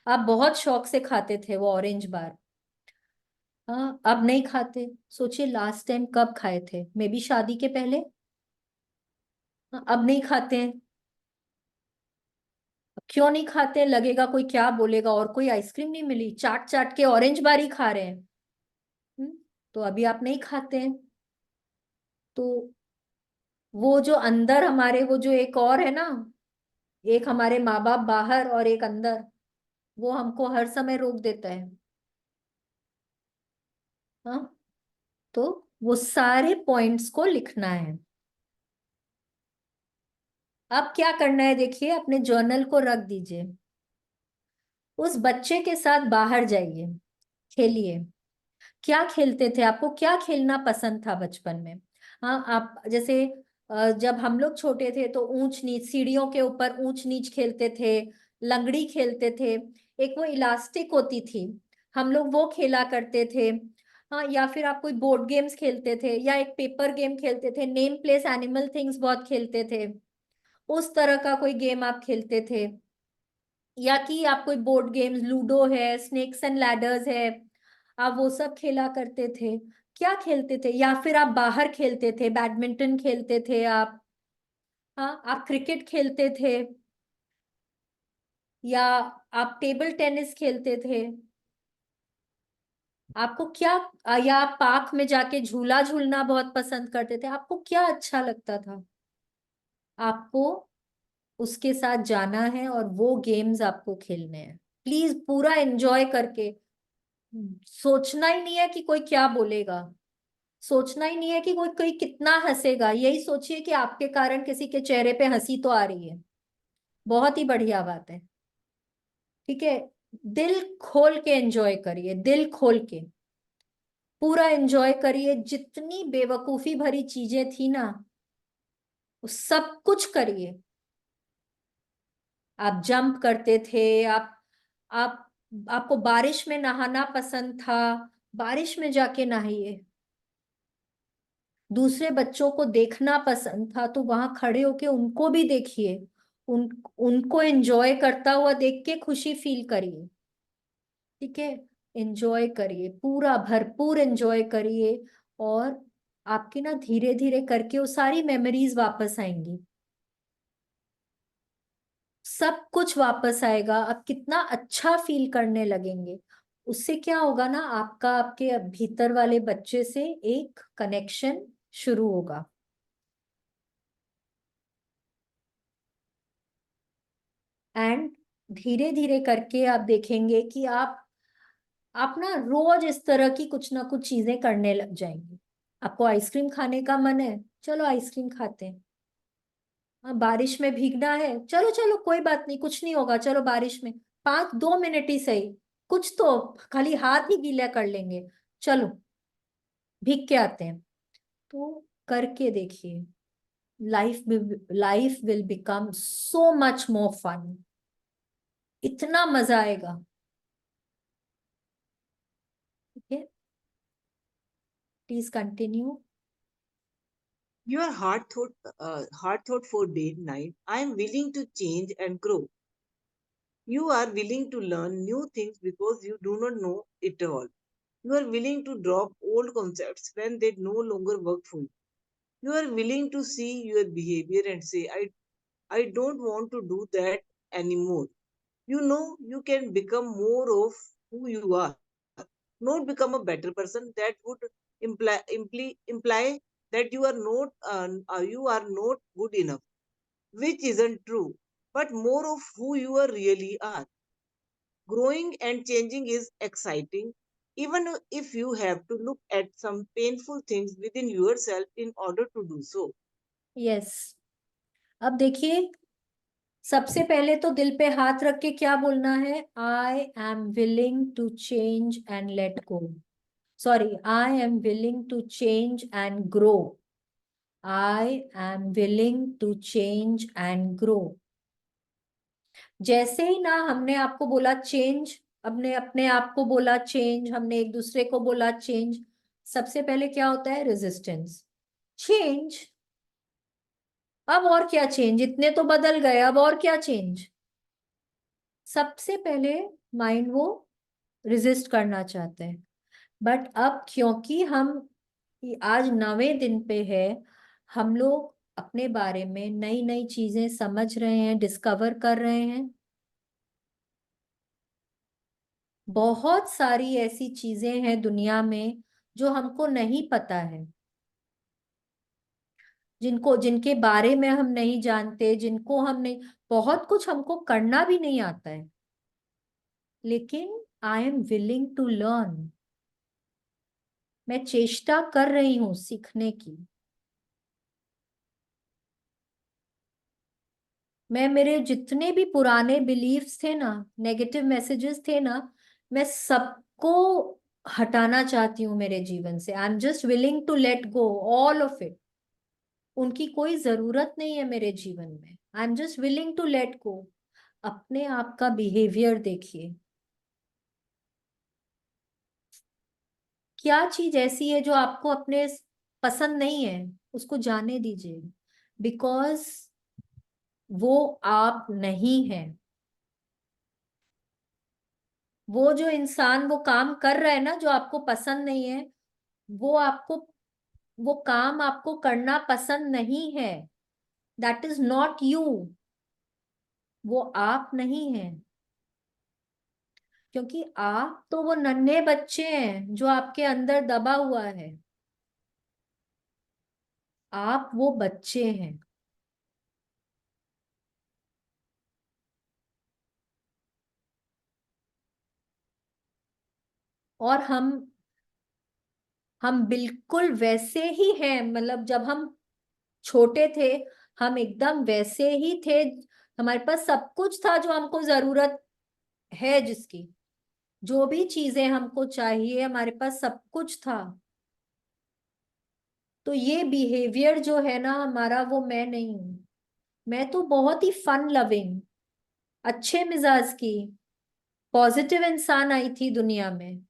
आप बहुत शौक से खाते थे वो ऑरेंज बार, हाँ, अब नहीं खाते। सोचिए लास्ट टाइम कब खाए थे, मे बी शादी के पहले। हाँ, अब नहीं खाते हैं। क्यों नहीं खाते? लगेगा कोई क्या बोलेगा, और कोई आइसक्रीम नहीं मिली, चाट चाट के ऑरेंज बारी खा रहे हैं। तो अभी आप नहीं खाते हैं। तो वो जो अंदर हमारे, वो जो एक और है ना, एक हमारे माँ बाप बाहर और एक अंदर, वो हमको हर समय रोक देता है। हाँ, तो वो सारे पॉइंट्स को लिखना है। अब क्या करना है, देखिए अपने जर्नल को रख दीजिए। उस बच्चे के साथ बाहर जाइए, खेलिए। क्या खेलते थे, आपको क्या खेलना पसंद था बचपन में? हाँ, आप जैसे जब हम लोग छोटे थे तो ऊंच नीच, सीढ़ियों के ऊपर ऊंच नीच खेलते थे, लंगड़ी खेलते थे। एक वो इलास्टिक होती थी, हम लोग वो खेला करते थे। हाँ, या फिर आप कोई बोर्ड गेम्स खेलते थे, या एक पेपर गेम खेलते थे, नेम प्लेस एनिमल थिंग्स बहुत खेलते थे। उस तरह का कोई गेम आप खेलते थे? या कि आप कोई बोर्ड गेम्स, लूडो है, स्नेक्स एंड लैडर्स है, आप वो सब खेला करते थे? क्या खेलते थे? या फिर आप बाहर खेलते थे, बैडमिंटन खेलते थे आप? हाँ, आप क्रिकेट खेलते थे, या आप टेबल टेनिस खेलते थे? आपको क्या या आप पार्क में जाके झूला झूलना बहुत पसंद करते थे? आपको क्या अच्छा लगता था? आपको उसके साथ जाना है और वो गेम्स आपको खेलने हैं। प्लीज पूरा एंजॉय करके। सोचना ही नहीं है कि कोई क्या बोलेगा, सोचना ही नहीं है कि कोई कोई कितना हंसेगा, यही सोचिए कि आपके कारण किसी के चेहरे पे हंसी तो आ रही है। बहुत ही बढ़िया बात है। ठीक है, दिल खोल के एंजॉय करिए, दिल खोल के पूरा एंजॉय करिए। जितनी बेवकूफी भरी चीजें थी ना, वो सब कुछ करिए। आप जंप करते थे, आप आपको बारिश में नहाना पसंद था, बारिश में जाके नहाइए। दूसरे बच्चों को देखना पसंद था, तो वहां खड़े होके उनको भी देखिए। उनको एंजॉय करता हुआ देख के खुशी फील करिए। ठीक है, एंजॉय करिए, पूरा भरपूर एंजॉय करिए। और आपकी ना धीरे धीरे करके वो सारी मेमोरीज वापस आएंगी, सब कुछ वापस आएगा। आप कितना अच्छा फील करने लगेंगे। उससे क्या होगा ना, आपका आपके भीतर वाले बच्चे से एक कनेक्शन शुरू होगा। एंड धीरे धीरे करके आप देखेंगे कि आप ना रोज इस तरह की कुछ ना कुछ चीजें करने लग जाएंगे। आपको आइसक्रीम खाने का मन है, चलो आइसक्रीम खाते हैं। हाँ, बारिश में भीगना है, चलो चलो कोई बात नहीं, कुछ नहीं होगा, चलो बारिश में 5 2 मिनट ही सही, कुछ तो, खाली हाथ ही गीला कर लेंगे, चलो भीग के आते हैं। तो करके देखिए, life will become so much more fun. इतना मजा आएगा। ठीक है, please continue. Your heart thought for day night. I am willing to change and grow. You are willing to learn new things because you do not know it all. You are willing to drop old concepts when they no longer work for you. You are willing to see your behavior and say, I don't want to do that anymore. You know you can become more of who you are, not become a better person. That would imply that you are not good enough, which isn't true, but more of who you are really are. Growing and changing is exciting, even if you have to look at some painful things within yourself in order to do so. Yes, अब देखिए, सबसे पहले तो दिल पे हाथ रख के क्या बोलना है? I am willing to change and let go. Sorry, I am willing to change and grow. I am willing to change and grow. जैसे ही ना हमने आपको बोला चेंज, हमने अपने आप को बोला चेंज, हमने एक दूसरे को बोला चेंज, सबसे पहले क्या होता है? रेजिस्टेंस। चेंज, अब और क्या चेंज, इतने तो बदल गए, अब और क्या चेंज? सबसे पहले माइंड वो रेजिस्ट करना चाहते हैं। बट अब क्योंकि हम आज 9वें दिन पे है, हम लोग अपने बारे में नई नई चीजें समझ रहे हैं, डिस्कवर कर रहे हैं। बहुत सारी ऐसी चीजें हैं दुनिया में जो हमको नहीं पता है, जिनके बारे में हम नहीं जानते, जिनको हम नहीं, बहुत कुछ हमको करना भी नहीं आता है, लेकिन I am willing to learn. मैं चेष्टा कर रही हूँ सीखने की। मैं मेरे जितने भी पुराने बिलीफ्स थे ना, नेगेटिव मैसेजेस थे ना, मैं सबको हटाना चाहती हूँ मेरे जीवन से। I am just willing to let go all of it. उनकी कोई जरूरत नहीं है मेरे जीवन में। I am just willing to let go. अपने आप का बिहेवियर देखिए, क्या चीज ऐसी है जो आपको अपने पसंद नहीं है, उसको जाने दीजिए। बिकॉज वो आप नहीं है। वो जो इंसान वो काम कर रहा है ना जो आपको पसंद नहीं है, वो आपको, वो काम आपको करना पसंद नहीं है। That is not you. वो आप नहीं है। क्योंकि आप तो वो नन्हे बच्चे हैं जो आपके अंदर दबा हुआ है। आप वो बच्चे हैं। और हम बिल्कुल वैसे ही हैं। मतलब जब हम छोटे थे, हम एकदम वैसे ही थे। हमारे पास सब कुछ था जो हमको जरूरत है, जिसकी जो भी चीजें हमको चाहिए, हमारे पास सब कुछ था। तो ये बिहेवियर जो है ना हमारा, वो मैं नहीं हूं। मैं तो बहुत ही फन लविंग, अच्छे मिजाज की, पॉजिटिव इंसान आई थी दुनिया में।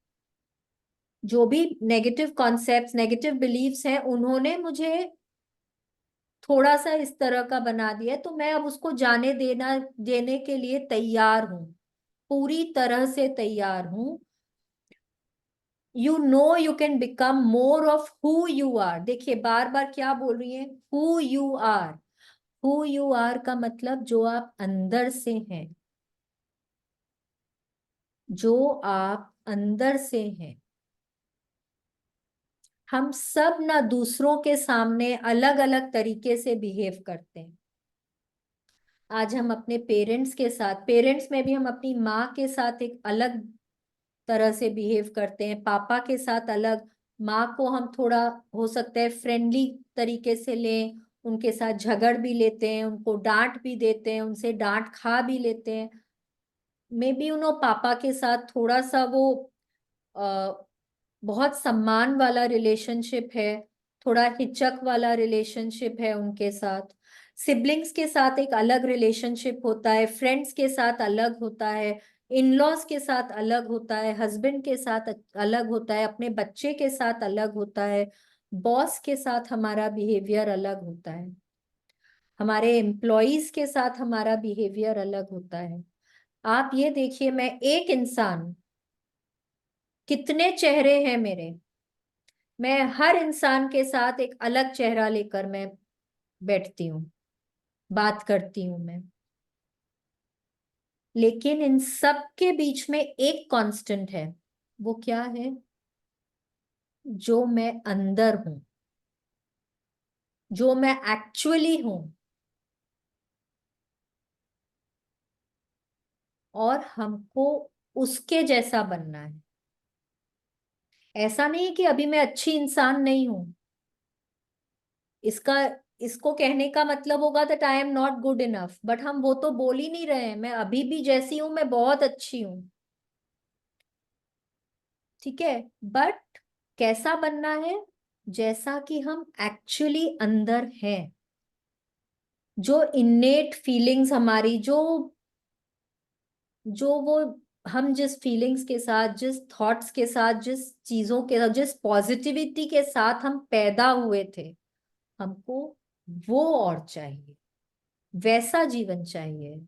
जो भी नेगेटिव कॉन्सेप्ट्स, नेगेटिव बिलीव्स हैं, उन्होंने मुझे थोड़ा सा इस तरह का बना दिया है। तो मैं अब उसको जाने देने के लिए तैयार हूँ, पूरी तरह से तैयार हूँ। You know you can become more of who you are. देखिए बार बार क्या बोल रही है, who you are. Who you are का मतलब जो आप अंदर से हैं, जो आप अंदर से हैं। हम सब ना दूसरों के सामने अलग अलग तरीके से बिहेव करते हैं। आज हम अपने पेरेंट्स के साथ, पेरेंट्स में भी हम अपनी माँ के साथ एक अलग तरह से बिहेव करते हैं, पापा के साथ अलग। माँ को हम थोड़ा, हो सकता है फ्रेंडली तरीके से लें, उनके साथ झगड़ भी लेते हैं, उनको डांट भी देते हैं, उनसे डांट खा भी लेते हैं। मे बी उन्हों पापा के साथ थोड़ा सा वो आ, बहुत सम्मान वाला रिलेशनशिप है, थोड़ा हिचक वाला रिलेशनशिप है उनके साथ। सिबलिंग्स के साथ एक अलग रिलेशनशिप होता है, फ्रेंड्स के साथ अलग होता है, इन लॉज के साथ अलग होता है, हस्बैंड के साथ अलग होता है, अपने बच्चे के साथ अलग होता है, बॉस के साथ हमारा बिहेवियर अलग होता है, हमारे एम्प्लॉयज के साथ हमारा बिहेवियर अलग होता है। आप ये देखिए, मैं एक इंसान, कितने चेहरे हैं मेरे। मैं हर इंसान के साथ एक अलग चेहरा लेकर मैं बैठती हूँ, बात करती हूँ मैं। लेकिन इन सब के बीच में एक कांस्टेंट है। वो क्या है? जो मैं अंदर हूं, जो मैं एक्चुअली हूं। और हमको उसके जैसा बनना है। ऐसा नहीं कि अभी मैं अच्छी इंसान नहीं हूं। इसका इसको कहने का मतलब होगा that I am not good enough. But हम वो तो बोल ही नहीं रहे हैं। मैं अभी भी जैसी हूं, मैं बहुत अच्छी हूं। ठीक है। बट कैसा बनना है? जैसा कि हम एक्चुअली अंदर हैं। जो इन्नेट फीलिंग्स हमारी, जो वो हम जिस फीलिंग्स के साथ, जिस थॉट्स के साथ, जिस चीजों के साथ, जिस पॉजिटिविटी के साथ हम पैदा हुए थे, हमको वो और चाहिए, वैसा जीवन चाहिए।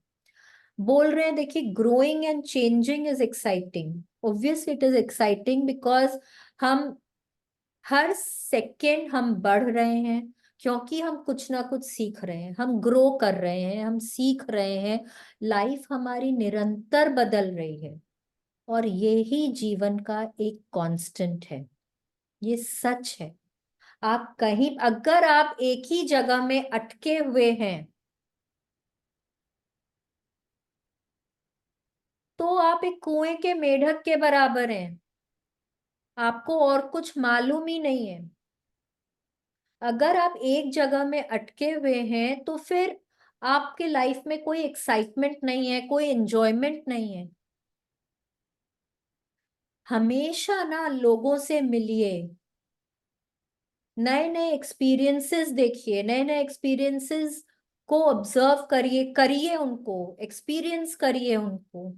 बोल रहे हैं देखिए, growing and changing is exciting. Obviously it is exciting because हम हर सेकेंड हम बढ़ रहे हैं, क्योंकि हम कुछ ना कुछ सीख रहे हैं, हम ग्रो कर रहे हैं, हम सीख रहे हैं। लाइफ हमारी निरंतर बदल रही है, और ये ही जीवन का एक कांस्टेंट है। ये सच है। आप कहीं, अगर आप एक ही जगह में अटके हुए हैं, तो आप एक कुएं के मेढक के बराबर हैं। आपको और कुछ मालूम ही नहीं है। अगर आप एक जगह में अटके हुए हैं, तो फिर आपके लाइफ में कोई एक्साइटमेंट नहीं है, कोई एंजॉयमेंट नहीं है। हमेशा ना लोगों से मिलिए, नए नए एक्सपीरियंसेस देखिए, नए नए एक्सपीरियंसेस को ऑब्जर्व करिए, करिए उनको, एक्सपीरियंस करिए उनको,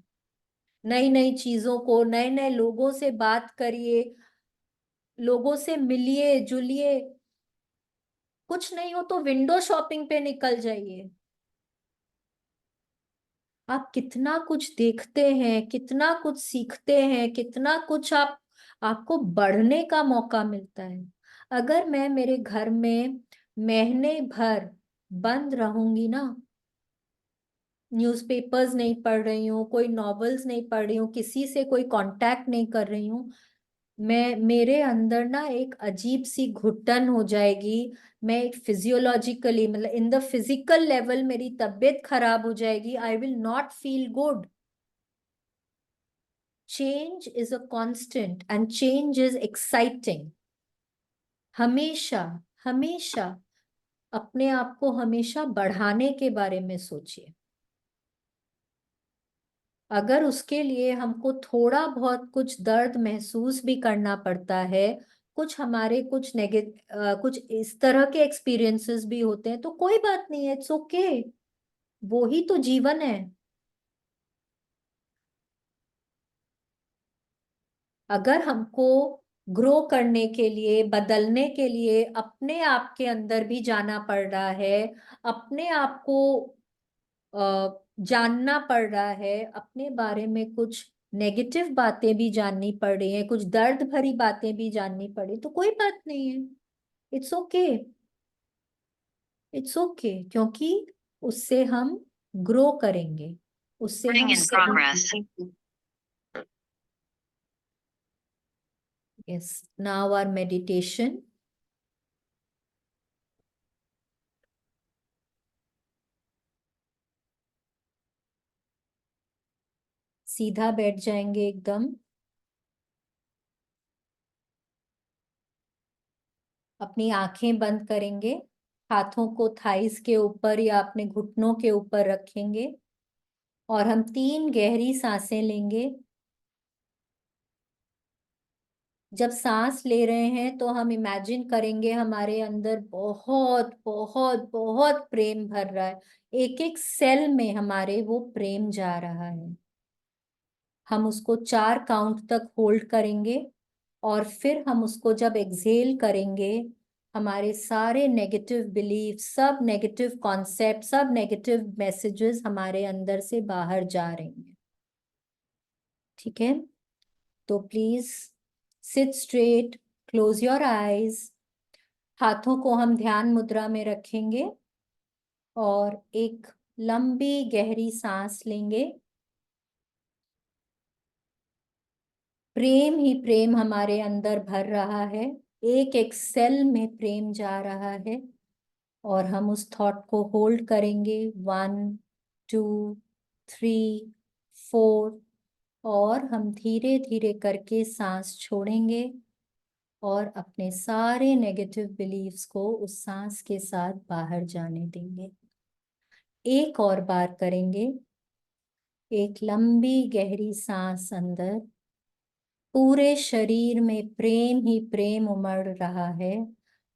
नई नई चीजों को, नए नए लोगों से बात करिए, लोगों से मिलिए जुलिए। कुछ नहीं हो तो विंडो शॉपिंग पे निकल जाइए। आप कितना कुछ देखते हैं, कितना कुछ सीखते हैं, कितना कुछ आपको बढ़ने का मौका मिलता है। अगर मैं मेरे घर में महीने भर बंद रहूंगी ना, न्यूज़पेपर्स नहीं पढ़ रही हूँ, कोई नॉवेल्स नहीं पढ़ रही हूँ, किसी से कोई कांटेक्ट नहीं कर रही हूँ, मैं, मेरे अंदर ना एक अजीब सी घुटन हो जाएगी। मैं एक फिजियोलॉजिकली, मतलब इन द फिजिकल लेवल मेरी तबीयत खराब हो जाएगी। I will not feel good. Change is a constant and change is exciting. हमेशा, हमेशा अपने आप को हमेशा बढ़ाने के बारे में सोचिए। अगर उसके लिए हमको थोड़ा बहुत कुछ दर्द महसूस भी करना पड़ता है, कुछ हमारे कुछ कुछ इस तरह के एक्सपीरियंसेस भी होते हैं, तो कोई बात नहीं है, इट्स ओके। वो ही तो जीवन है। अगर हमको ग्रो करने के लिए, बदलने के लिए अपने आप के अंदर भी जाना पड़ रहा है, अपने आप को जानना पड़ रहा है, अपने बारे में कुछ नेगेटिव बातें भी जाननी पड़ रही हैं, कुछ दर्द भरी बातें भी जाननी पड़ी, तो कोई बात नहीं है। इट्स ओके, इट्स ओके, क्योंकि उससे हम ग्रो करेंगे, उससे Recording in हम, progress. Yes, now our meditation. सीधा बैठ जाएंगे एकदम। अपनी आंखें बंद करेंगे, हाथों को थाइस के ऊपर या अपने घुटनों के ऊपर रखेंगे, और हम 3 गहरी सांसें लेंगे। जब सांस ले रहे हैं तो हम इमेजिन करेंगे हमारे अंदर बहुत बहुत बहुत प्रेम भर रहा है, एक एक सेल में हमारे वो प्रेम जा रहा है। हम उसको 4 काउंट तक होल्ड करेंगे, और फिर हम उसको जब एक्सहेल करेंगे, हमारे सारे नेगेटिव बिलीफ, सब नेगेटिव कॉन्सेप्ट, सब नेगेटिव मैसेजेस हमारे अंदर से बाहर जा रहे हैं। ठीक है, तो please sit straight, close your eyes. हाथों को हम ध्यान मुद्रा में रखेंगे, और एक लंबी गहरी सांस लेंगे। प्रेम ही प्रेम हमारे अंदर भर रहा है, एक एक सेल में प्रेम जा रहा है, और हम उस थॉट को होल्ड करेंगे। 1 2 3 4, और हम धीरे धीरे करके सांस छोड़ेंगे, और अपने सारे नेगेटिव बिलीफ्स को उस सांस के साथ बाहर जाने देंगे। एक और बार करेंगे। एक लंबी गहरी सांस अंदर, पूरे शरीर में प्रेम ही प्रेम उमड़ रहा है,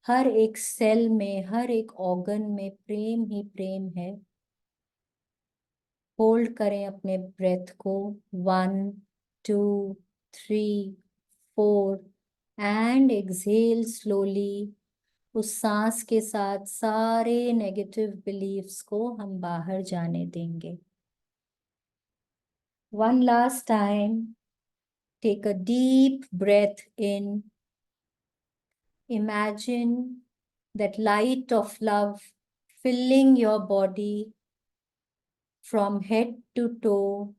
हर एक सेल में, हर एक ऑर्गन में प्रेम ही प्रेम है। होल्ड करें अपने ब्रेथ को। 1 2 3 4, एंड एक्सहेल स्लोली। उस सांस के साथ सारे नेगेटिव बिलीफ्स को हम बाहर जाने देंगे। 1 last time, Take a deep breath in. Imagine that light of love filling your body from head to toe.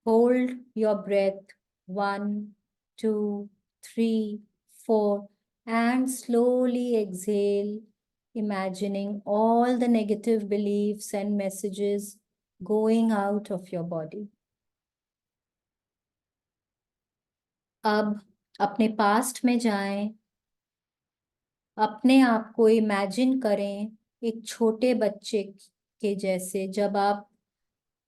Hold your breath 1, 2, 3, 4 and slowly exhale, imagining all the negative beliefs and messages going out of your body. अब अपने past में जाएं, अपने आप को imagine करें एक छोटे बच्चे के जैसे। जब आप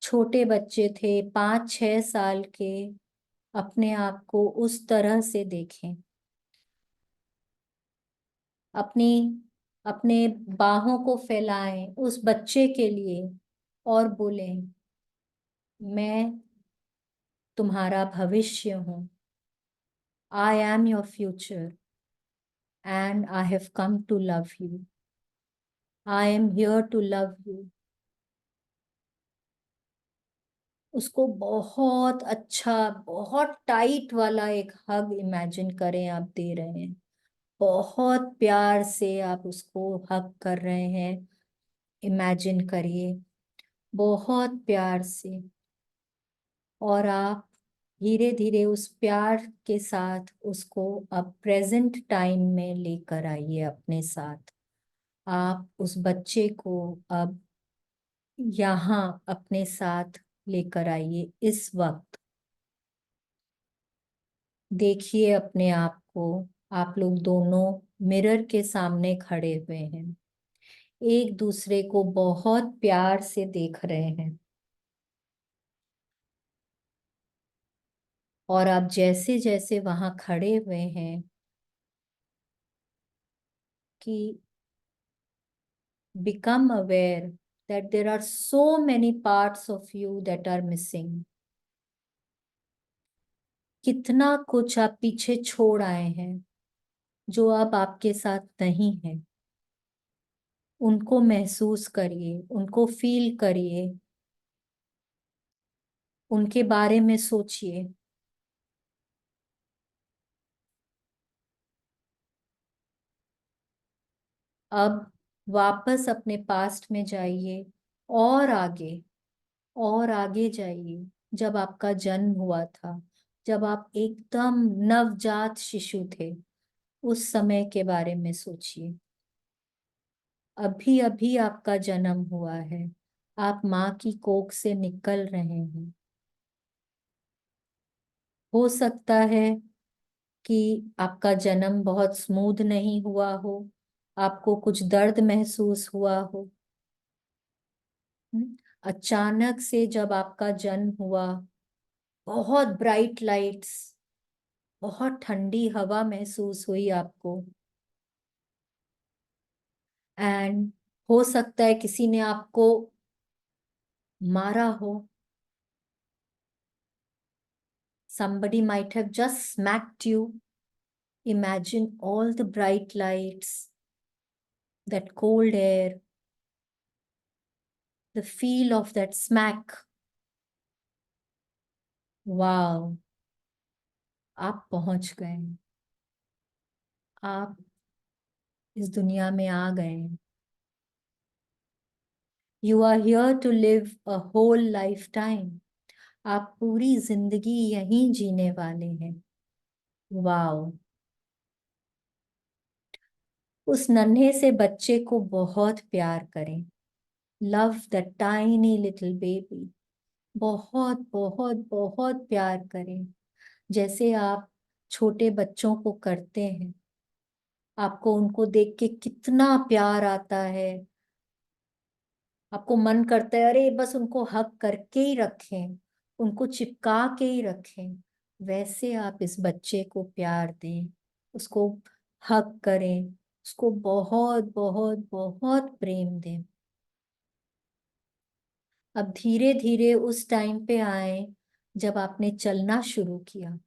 छोटे बच्चे थे 5-6 साल के, अपने आप को उस तरह से देखें। अपने बाहों को फैलाएं उस बच्चे के लिए और बोलें, मैं तुम्हारा भविष्य हूँ। I am your future and I have come to love you. I am here to love you. उसको बहुत अच्छा, बहुत टाइट वाला एक हग इमेजिन करें आप दे रहे हैं। बहुत प्यार से आप उसको हग कर रहे हैं, इमेजिन करिए बहुत प्यार से। और आप धीरे धीरे उस प्यार के साथ उसको अब प्रेजेंट टाइम में लेकर आइए अपने साथ। आप उस बच्चे को अब यहाँ अपने साथ लेकर आइए इस वक्त। देखिए अपने आप को, आप लोग दोनों मिरर के सामने खड़े हुए हैं, एक दूसरे को बहुत प्यार से देख रहे हैं। और आप जैसे जैसे वहां खड़े हुए हैं कि become aware that there are so many parts of you that are missing. कितना कुछ आप पीछे छोड़ आए हैं जो अब आपके साथ नहीं है। उनको महसूस करिए, उनको फील करिए, उनके बारे में सोचिए। अब वापस अपने पास्ट में जाइए और आगे जाइए। जब आपका जन्म हुआ था, जब आप एकदम नवजात शिशु थे, उस समय के बारे में सोचिए। अभी अभी आपका जन्म हुआ है, आप माँ की कोख से निकल रहे हैं। हो सकता है कि आपका जन्म बहुत स्मूथ नहीं हुआ हो, आपको कुछ दर्द महसूस हुआ हो। अचानक से जब आपका जन्म हुआ, बहुत ब्राइट लाइट्स, बहुत ठंडी हवा महसूस हुई आपको। एंड हो सकता है किसी ने आपको मारा हो। Somebody might have just smacked you. Imagine all the bright lights, that cold air, the feel of that smack. Wow, आप पहुंच गए, आप इस दुनिया में आ गए। You are here to live a whole lifetime. आप पूरी जिंदगी यहीं जीने वाले हैं। वाओ। उस नन्हे से बच्चे को बहुत प्यार करें। Love the tiny little baby. बहुत बहुत बहुत प्यार करें, जैसे आप छोटे बच्चों को करते हैं। आपको उनको देख के कितना प्यार आता है, आपको मन करता है अरे बस उनको हग करके ही रखें, उनको चिपका के ही रखें। वैसे आप इस बच्चे को प्यार दें, उसको हग करें, उसको बहुत बहुत बहुत प्रेम दें। अब धीरे धीरे उस टाइम पे आए जब आपने चलना शुरू किया।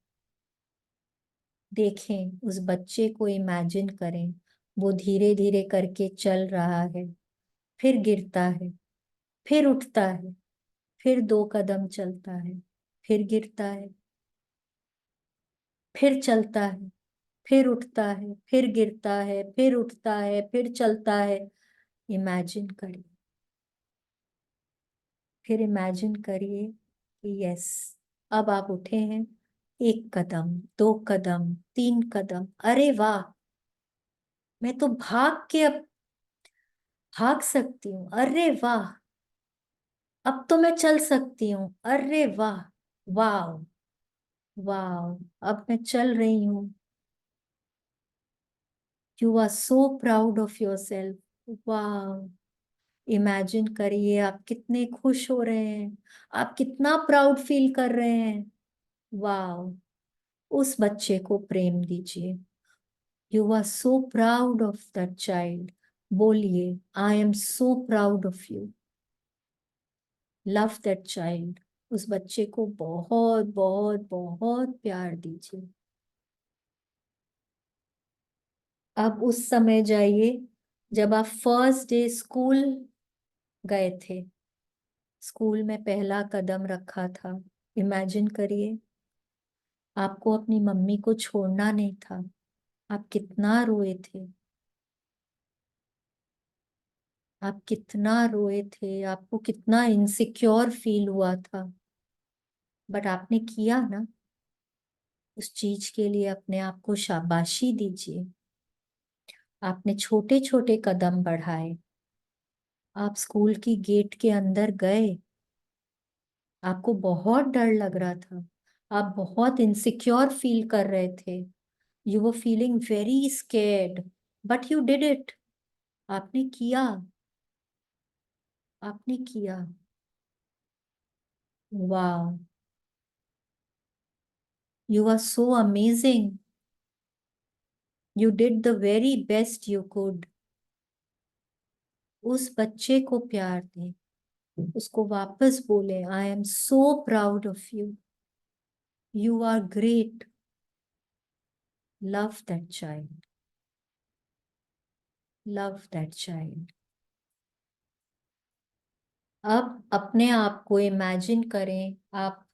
देखें उस बच्चे को, इमेजिन करें वो धीरे धीरे करके चल रहा है, फिर गिरता है, फिर उठता है, फिर 2 कदम चलता है, फिर गिरता है, फिर चलता है, फिर उठता है, फिर गिरता है, फिर उठता है, फिर चलता है। इमेजिन करिए, फिर इमेजिन करिए कि यस, अब आप उठे हैं। 1 कदम, 2 कदम, 3 कदम, अरे वाह, मैं तो भाग के अब भाग सकती हूँ, अरे वाह, अब तो मैं चल सकती हूँ, अरे वाह, वाह, वाह, अब मैं चल रही हूँ। You are so proud of yourself. वाह, इमेजिन करिए आप कितने खुश हो रहे हैं, आप कितना प्राउड फील कर रहे हैं। वाह, उस बच्चे को प्रेम दीजिए। You are so proud of that child. बोलिए, I am so proud of you. Love that child. उस बच्चे को बहुत बहुत बहुत प्यार दीजिए। अब उस समय जाइए जब आप फर्स्ट डे स्कूल गए थे, स्कूल में पहला कदम रखा था। इमेजिन करिए, आपको अपनी मम्मी को छोड़ना नहीं था, आप कितना रोए थे, आप कितना रोए थे, आपको कितना इनसिक्योर फील हुआ था। बट आपने किया ना, उस चीज के लिए अपने आप को शाबाशी दीजिए। आपने छोटे छोटे कदम बढ़ाए, आप स्कूल की गेट के अंदर गए, आपको बहुत डर लग रहा था, आप बहुत इनसिक्योर फील कर रहे थे, you were feeling very scared, but you did it. आपने किया, आपने किया। वाह, you are so amazing. You did the very best you could. उस बच्चे को प्यार दें, उसको वापस बोले, I am so proud of you, you are great. Love that child, love that child. अब अपने आप को इमेजिन करें, आप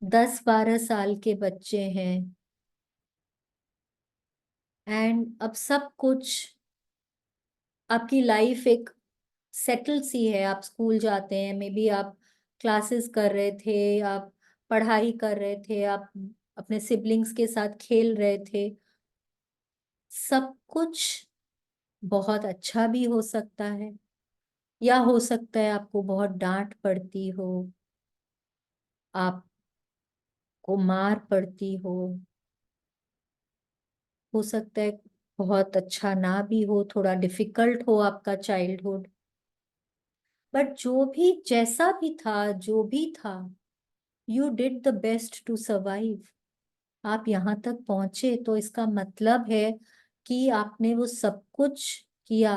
10-12 साल के बच्चे हैं, एंड अब सब कुछ, आपकी लाइफ एक सेटल सी है। आप स्कूल जाते हैं, मे बी आप क्लासेस कर रहे थे, आप पढ़ाई कर रहे थे, आप अपने सिबलिंग्स के साथ खेल रहे थे। सब कुछ बहुत अच्छा भी हो सकता है, या हो सकता है आपको बहुत डांट पड़ती हो, आपको मार पड़ती हो सकता है बहुत अच्छा ना भी हो, थोड़ा डिफिकल्ट हो आपका चाइल्डहुड। बट जो भी, जैसा भी था, जो भी था, you did the best to survive. आप यहाँ तक पहुंचे तो इसका मतलब है कि आपने वो सब कुछ किया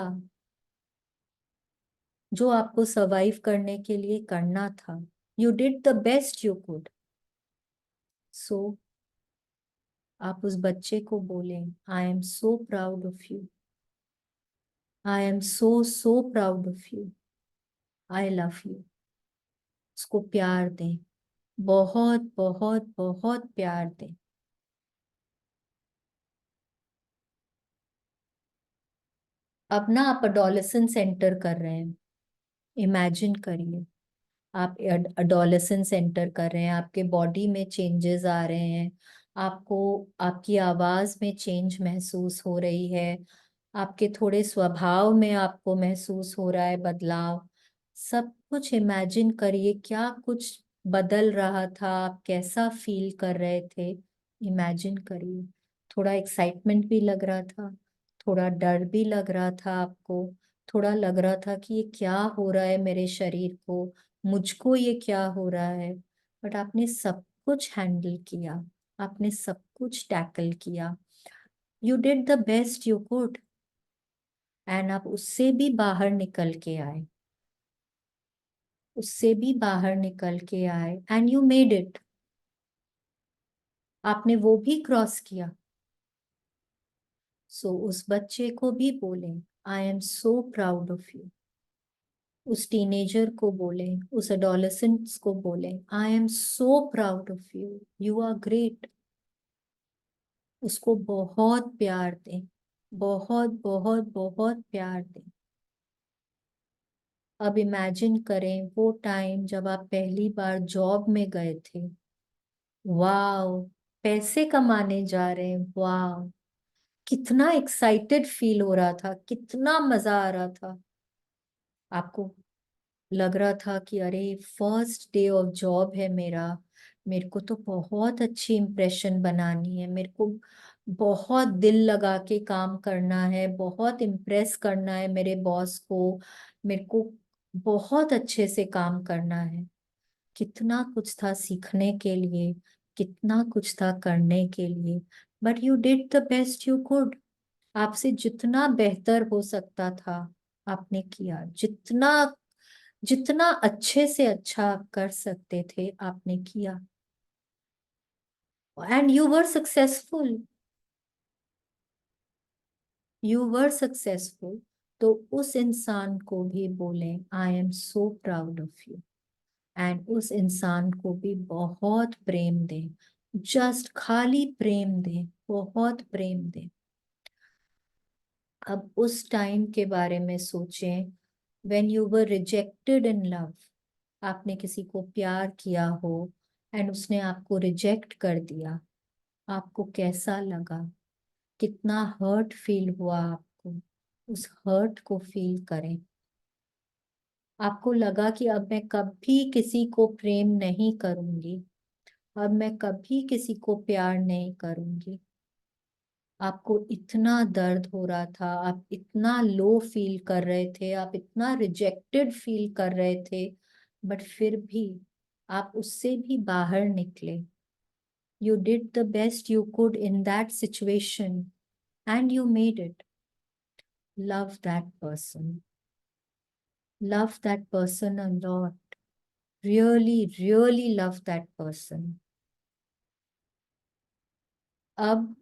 जो आपको सर्वाइव करने के लिए करना था। You did the best you could. So आप उस बच्चे को बोलें, I am so proud of you, I am so so proud of you, I love you. उसको प्यार दें, बहुत बहुत बहुत प्यार दें। अब ना आप अडोलेसेंस एंटर कर रहे हैं। इमेजिन करिए, आप अडोलेसेंस एंटर कर रहे हैं, आपके बॉडी में चेंजेस आ रहे हैं, आपको आपकी आवाज में चेंज महसूस हो रही है, आपके थोड़े स्वभाव में आपको महसूस हो रहा है बदलाव। सब कुछ इमेजिन करिए, क्या कुछ बदल रहा था, आप कैसा फील कर रहे थे। इमेजिन करिए, थोड़ा एक्साइटमेंट भी लग रहा था, थोड़ा डर भी लग रहा था आपको, थोड़ा लग रहा था कि ये क्या हो रहा है मेरे शरीर को, मुझको ये क्या हो रहा है। बट आपने सब कुछ हैंडल किया, आपने सब कुछ टैकल किया। You did the best you could, and आप उससे भी बाहर निकल के आए, उससे भी बाहर निकल के आए, एंड यू मेड इट। आपने वो भी क्रॉस किया। सो उस बच्चे को भी बोलें, I am so proud of you, उस टीनेजर को बोले, उस एडोलेसेंट्स को बोले, I am so proud of you, you are great. उसको बहुत प्यार दें, बहुत बहुत बहुत प्यार दें। अब इमेजिन करें वो टाइम जब आप पहली बार जॉब में गए थे। वाओ, पैसे कमाने जा रहे हैं, वाओ, कितना एक्साइटेड फील हो रहा था, कितना मजा आ रहा था। आपको लग रहा था कि अरे फर्स्ट डे ऑफ जॉब है मेरा, मेरे को तो बहुत अच्छी इम्प्रेशन बनानी है, मेरे को बहुत दिल लगा के काम करना है, बहुत इम्प्रेस करना है मेरे बॉस को, मेरे को बहुत अच्छे से काम करना है। कितना कुछ था सीखने के लिए, कितना कुछ था करने के लिए, but you did the best you could. आपसे जितना बेहतर हो सकता था आपने किया, जितना जितना अच्छे से अच्छा आप कर सकते थे आपने किया, and you were successful, you were successful. तो उस इंसान को भी बोले I am so proud of you, and उस इंसान को भी बहुत प्रेम दें, जस्ट खाली प्रेम दें, बहुत प्रेम दें। अब उस टाइम के बारे में सोचें, when you were rejected in love, आपने किसी को प्यार किया हो एंड उसने आपको रिजेक्ट कर दिया, आपको कैसा लगा, कितना हर्ट फील हुआ आपको। उस हर्ट को फील करें। आपको लगा कि अब मैं कभी किसी को प्रेम नहीं करूंगी, अब मैं कभी किसी को प्यार नहीं करूंगी। आपको इतना दर्द हो रहा था, आप इतना लो फील कर रहे थे, आप इतना रिजेक्टेड फील कर रहे थे, बट फिर भी आप उससे भी बाहर निकले। You did the best you could in that situation and you made it. Love that person, love that person a lot, really really love that person. अब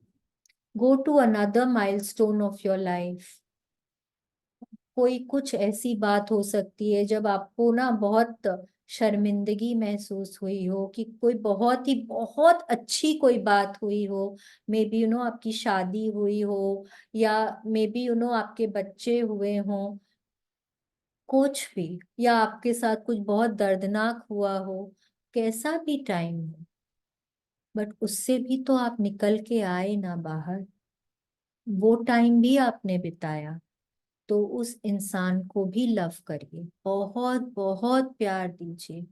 go to another milestone of your life। कोई कुछ ऐसी बात हो सकती है जब आपको ना बहुत शर्मिंदगी महसूस हुई हो, कि कोई बहुत ही बहुत अच्छी कोई बात हुई हो, मे बी आपकी शादी हुई हो, या मे बी आपके बच्चे हुए हों, कुछ भी, या आपके साथ कुछ बहुत दर्दनाक हुआ हो, कैसा भी टाइम हो, बट उससे भी तो आप निकल के आए ना बाहर, वो टाइम भी आपने बिताया। तो उस इंसान को भी लव करिए, बहुत बहुत प्यार दीजिए,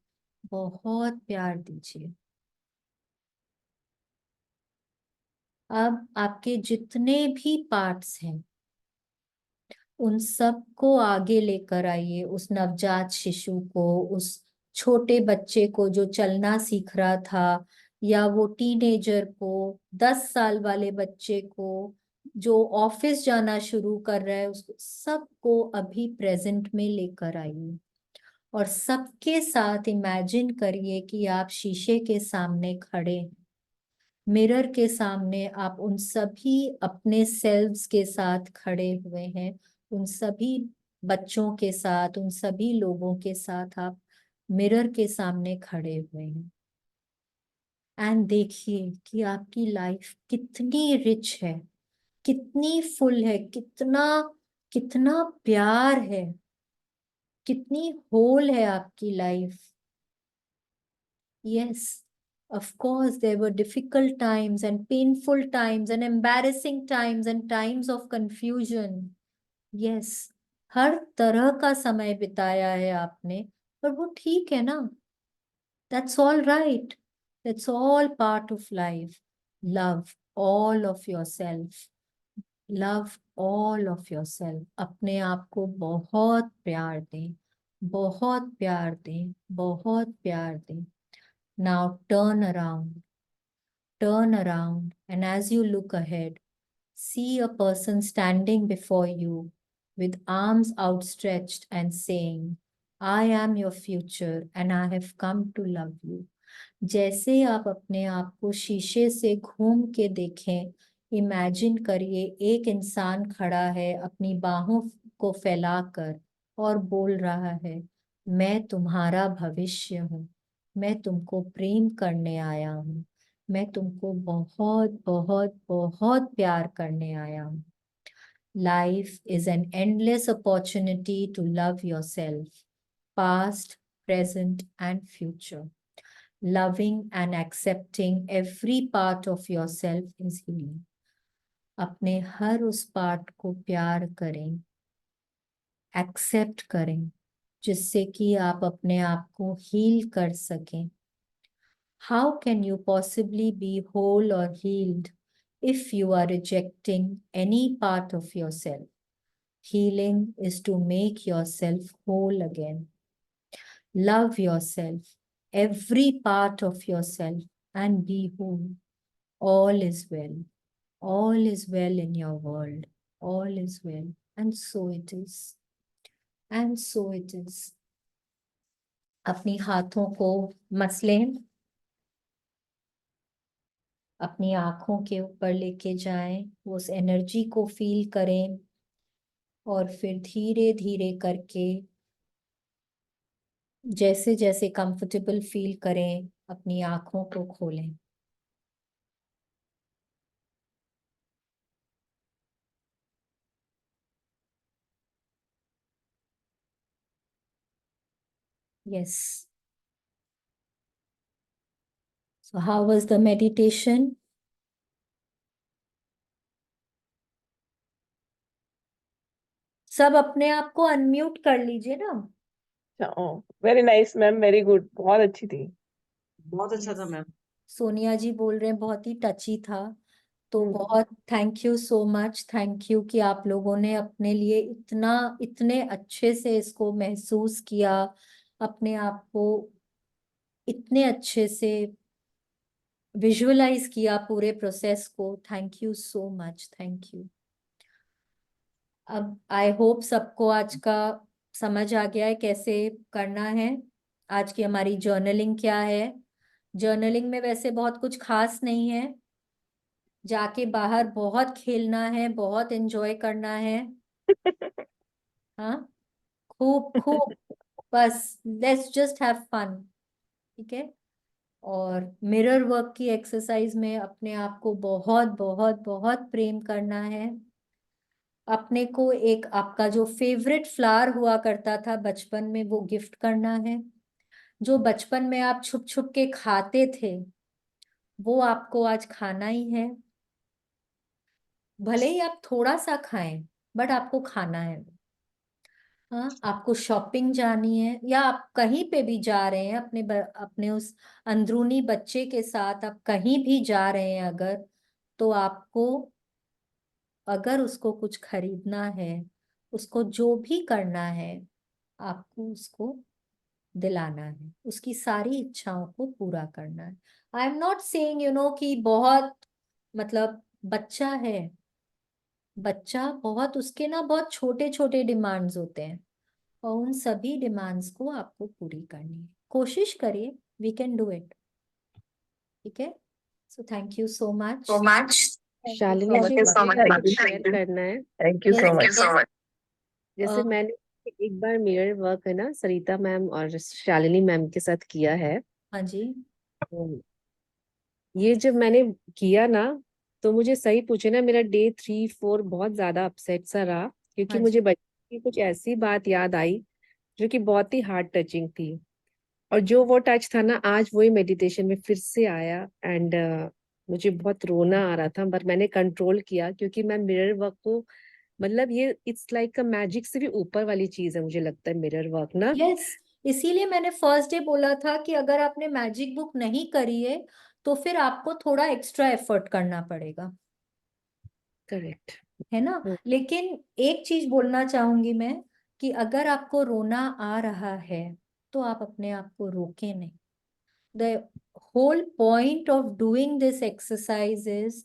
बहुत प्यार दीजिए। अब आपके जितने भी पार्ट्स हैं उन सब को आगे लेकर आइए, उस नवजात शिशु को, उस छोटे बच्चे को जो चलना सीख रहा था, या वो टीनेजर को, 10 साल वाले बच्चे को जो ऑफिस जाना शुरू कर रहा है, उसको सबको अभी प्रेजेंट में लेकर आइए। और सबके साथ इमेजिन करिए कि आप शीशे के सामने खड़े हैं, मिरर के सामने आप उन सभी अपने सेल्व्स के साथ खड़े हुए हैं, उन सभी बच्चों के साथ, उन सभी लोगों के साथ आप मिरर के सामने खड़े हुए हैं। एंड देखिए कि आपकी लाइफ कितनी रिच है, कितनी फुल है, कितना कितना प्यार है, कितनी होल है आपकी life. Yes, of course, there were difficult times and painful times and embarrassing times and times of confusion. Yes, हर तरह का समय बिताया है आपने, पर वो ठीक है ना। That's all right. That's all part of life. Love all of yourself. Love all of yourself. अपने आप को बहुत प्यार दें, बहुत प्यार दें, बहुत प्यार दें। Now turn around, and as you look ahead, see a person standing before you with arms outstretched and saying, I am your future and I have come to love you. जैसे आप अपने आप को शीशे से घूम के देखें, इमेजिन करिए एक इंसान खड़ा है अपनी बाहों को फैलाकर और बोल रहा है, मैं तुम्हारा भविष्य हूँ, मैं तुमको प्रेम करने आया हूँ, मैं तुमको बहुत बहुत बहुत प्यार करने आया हूँ। Life is an endless opportunity to love yourself, past, present, and future. Loving and accepting every part of yourself is healing. अपने हर उस पार्ट को प्यार करें, एक्सेप्ट करें, जिससे कि आप अपने आप को हील कर सकें। How can you possibly be whole or healed if you are rejecting any part of yourself? Healing is to make yourself whole again. Love yourself, every part of yourself, and be whole. All is well. All is well in your world. All is well. And so it is. And so it is. अपनी हाथों को मसलें, अपनी आंखों के ऊपर लेके जाएं, उस एनर्जी को फील करें और फिर धीरे धीरे करके जैसे जैसे कंफर्टेबल फील करें अपनी आंखों को खोलें। Yes. So how was the meditation? सब अपने आप को अनम्यूट कर लीजिए ना। Very nice ma'am, very good, बहुत अच्छी थी। बहुत अच्छा था Yes. मैम। सोनिया जी बोल रहे हैं बहुत ही टची था। तो हम्म। बहुत thank you so much, thank you कि आप लोगों ने अपने लिए इतने अच्छे से इसको महसूस किया, अपने आप को इतने अच्छे से विजुअलाइज किया पूरे प्रोसेस को। Thank you so much, thank you. अब आई होप सबको आज का समझ आ गया है कैसे करना है। आज की हमारी जर्नलिंग क्या है। जर्नलिंग में वैसे बहुत कुछ खास नहीं है, जाके बाहर बहुत खेलना है, बहुत एंजॉय करना है। हाँ, खूब खूब, बस लेट्स जस्ट हैव फन। ठीक है। और मिरर वर्क की एक्सरसाइज में अपने आप को बहुत बहुत बहुत प्रेम करना है। अपने को एक आपका जो फेवरेट फ्लावर हुआ करता था बचपन में वो गिफ्ट करना है। जो बचपन में आप छुप छुप के खाते थे वो आपको आज खाना ही है। भले ही आप थोड़ा सा खाएं, बट आपको खाना है। हाँ, आपको शॉपिंग जानी है या आप कहीं पे भी जा रहे हैं अपने उस अंदरूनी बच्चे के साथ, आप कहीं भी जा रहे हैं अगर, तो आपको अगर उसको कुछ खरीदना है, उसको जो भी करना है, आपको उसको दिलाना है, उसकी सारी इच्छाओं को पूरा करना है। आई एम नॉट सेइंग कि बहुत मतलब बच्चा है, बच्चा बहुत, उसके ना बहुत छोटे छोटे डिमांड्स होते हैं और उन सभी डिमांड्स को आपको पूरी करनी है। कोशिश करिए, वी कैन डू इट। ठीक है। So thank you so much. so much. Shalini Thank ji, you so मुझे much. कुछ शेयर करना है। Thank you so much. जैसे मैंने एक बार मिरर वर्क है ना सरिता मैम और शालिनी मैम के साथ किया है। हाँ जी। तो ये जब मैंने किया ना, तो मुझे सही पूछे ना, मेरा डे 3-4 बहुत ज्यादा अपसेट सा रहा, क्योंकि हाँ मुझे जी। बचपन की कुछ ऐसी बात याद आई जो कि बहुत ही हार्ट टचिंग थी। और जो वो टच था ना, आज वही मेडिटेशन में फिर से आया। एंड मुझे बहुत रोना आ रहा था, पर मैंने कंट्रोल किया, क्योंकि मैं मिरर वर्क को, मतलब ये इट्स लाइक अ मैजिक से भी ऊपर वाली चीज है, मुझे लगता है मिरर वर्क ना। यस, इसीलिए मैंने फर्स्ट डे बोला था कि अगर आपने मैजिक बुक नहीं करी है तो फिर आपको थोड़ा एक्स्ट्रा एफर्ट करना पड़ेगा, करेक्ट। है ना। लेकिन एक चीज बोलना चाहूंगी मैं कि अगर आपको रोना आ रहा है तो आप अपने आप को रोके नहीं। The whole point of doing this exercise is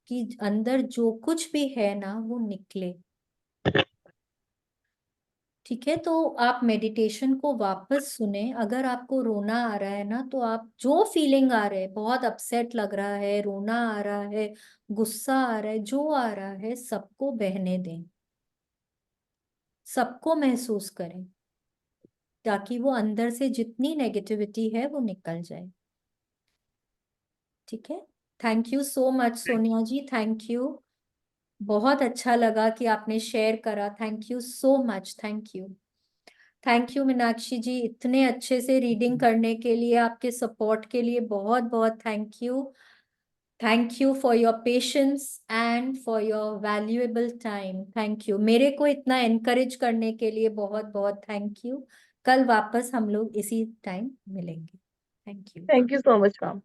कि अंदर जो कुछ भी है ना वो निकले। ठीक है। तो आप मेडिटेशन को वापस सुने। अगर आपको रोना आ रहा है ना, तो आप जो फीलिंग आ रहा है, बहुत अपसेट लग रहा है, रोना आ रहा है, गुस्सा आ रहा है, जो आ रहा है सबको बहने दें, सबको महसूस करें, ताकि वो अंदर से जितनी नेगेटिविटी है वो निकल जाए। ठीक है, thank you so much Sonia ji, thank you. बहुत अच्छा लगा कि आपने शेयर करा, thank you so much, thank you. Thank you Meenakshi ji, इतने अच्छे से रीडिंग करने के लिए, आपके सपोर्ट के लिए बहुत बहुत thank you. Thank you for your patience and for your valuable time, thank you. मेरे को इतना एनकरेज करने के लिए बहुत बहुत थैंक यू। कल वापस हम लोग इसी टाइम मिलेंगे। Thank you. Thank you so much ma'am.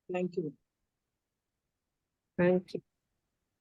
Thank you. Thank you.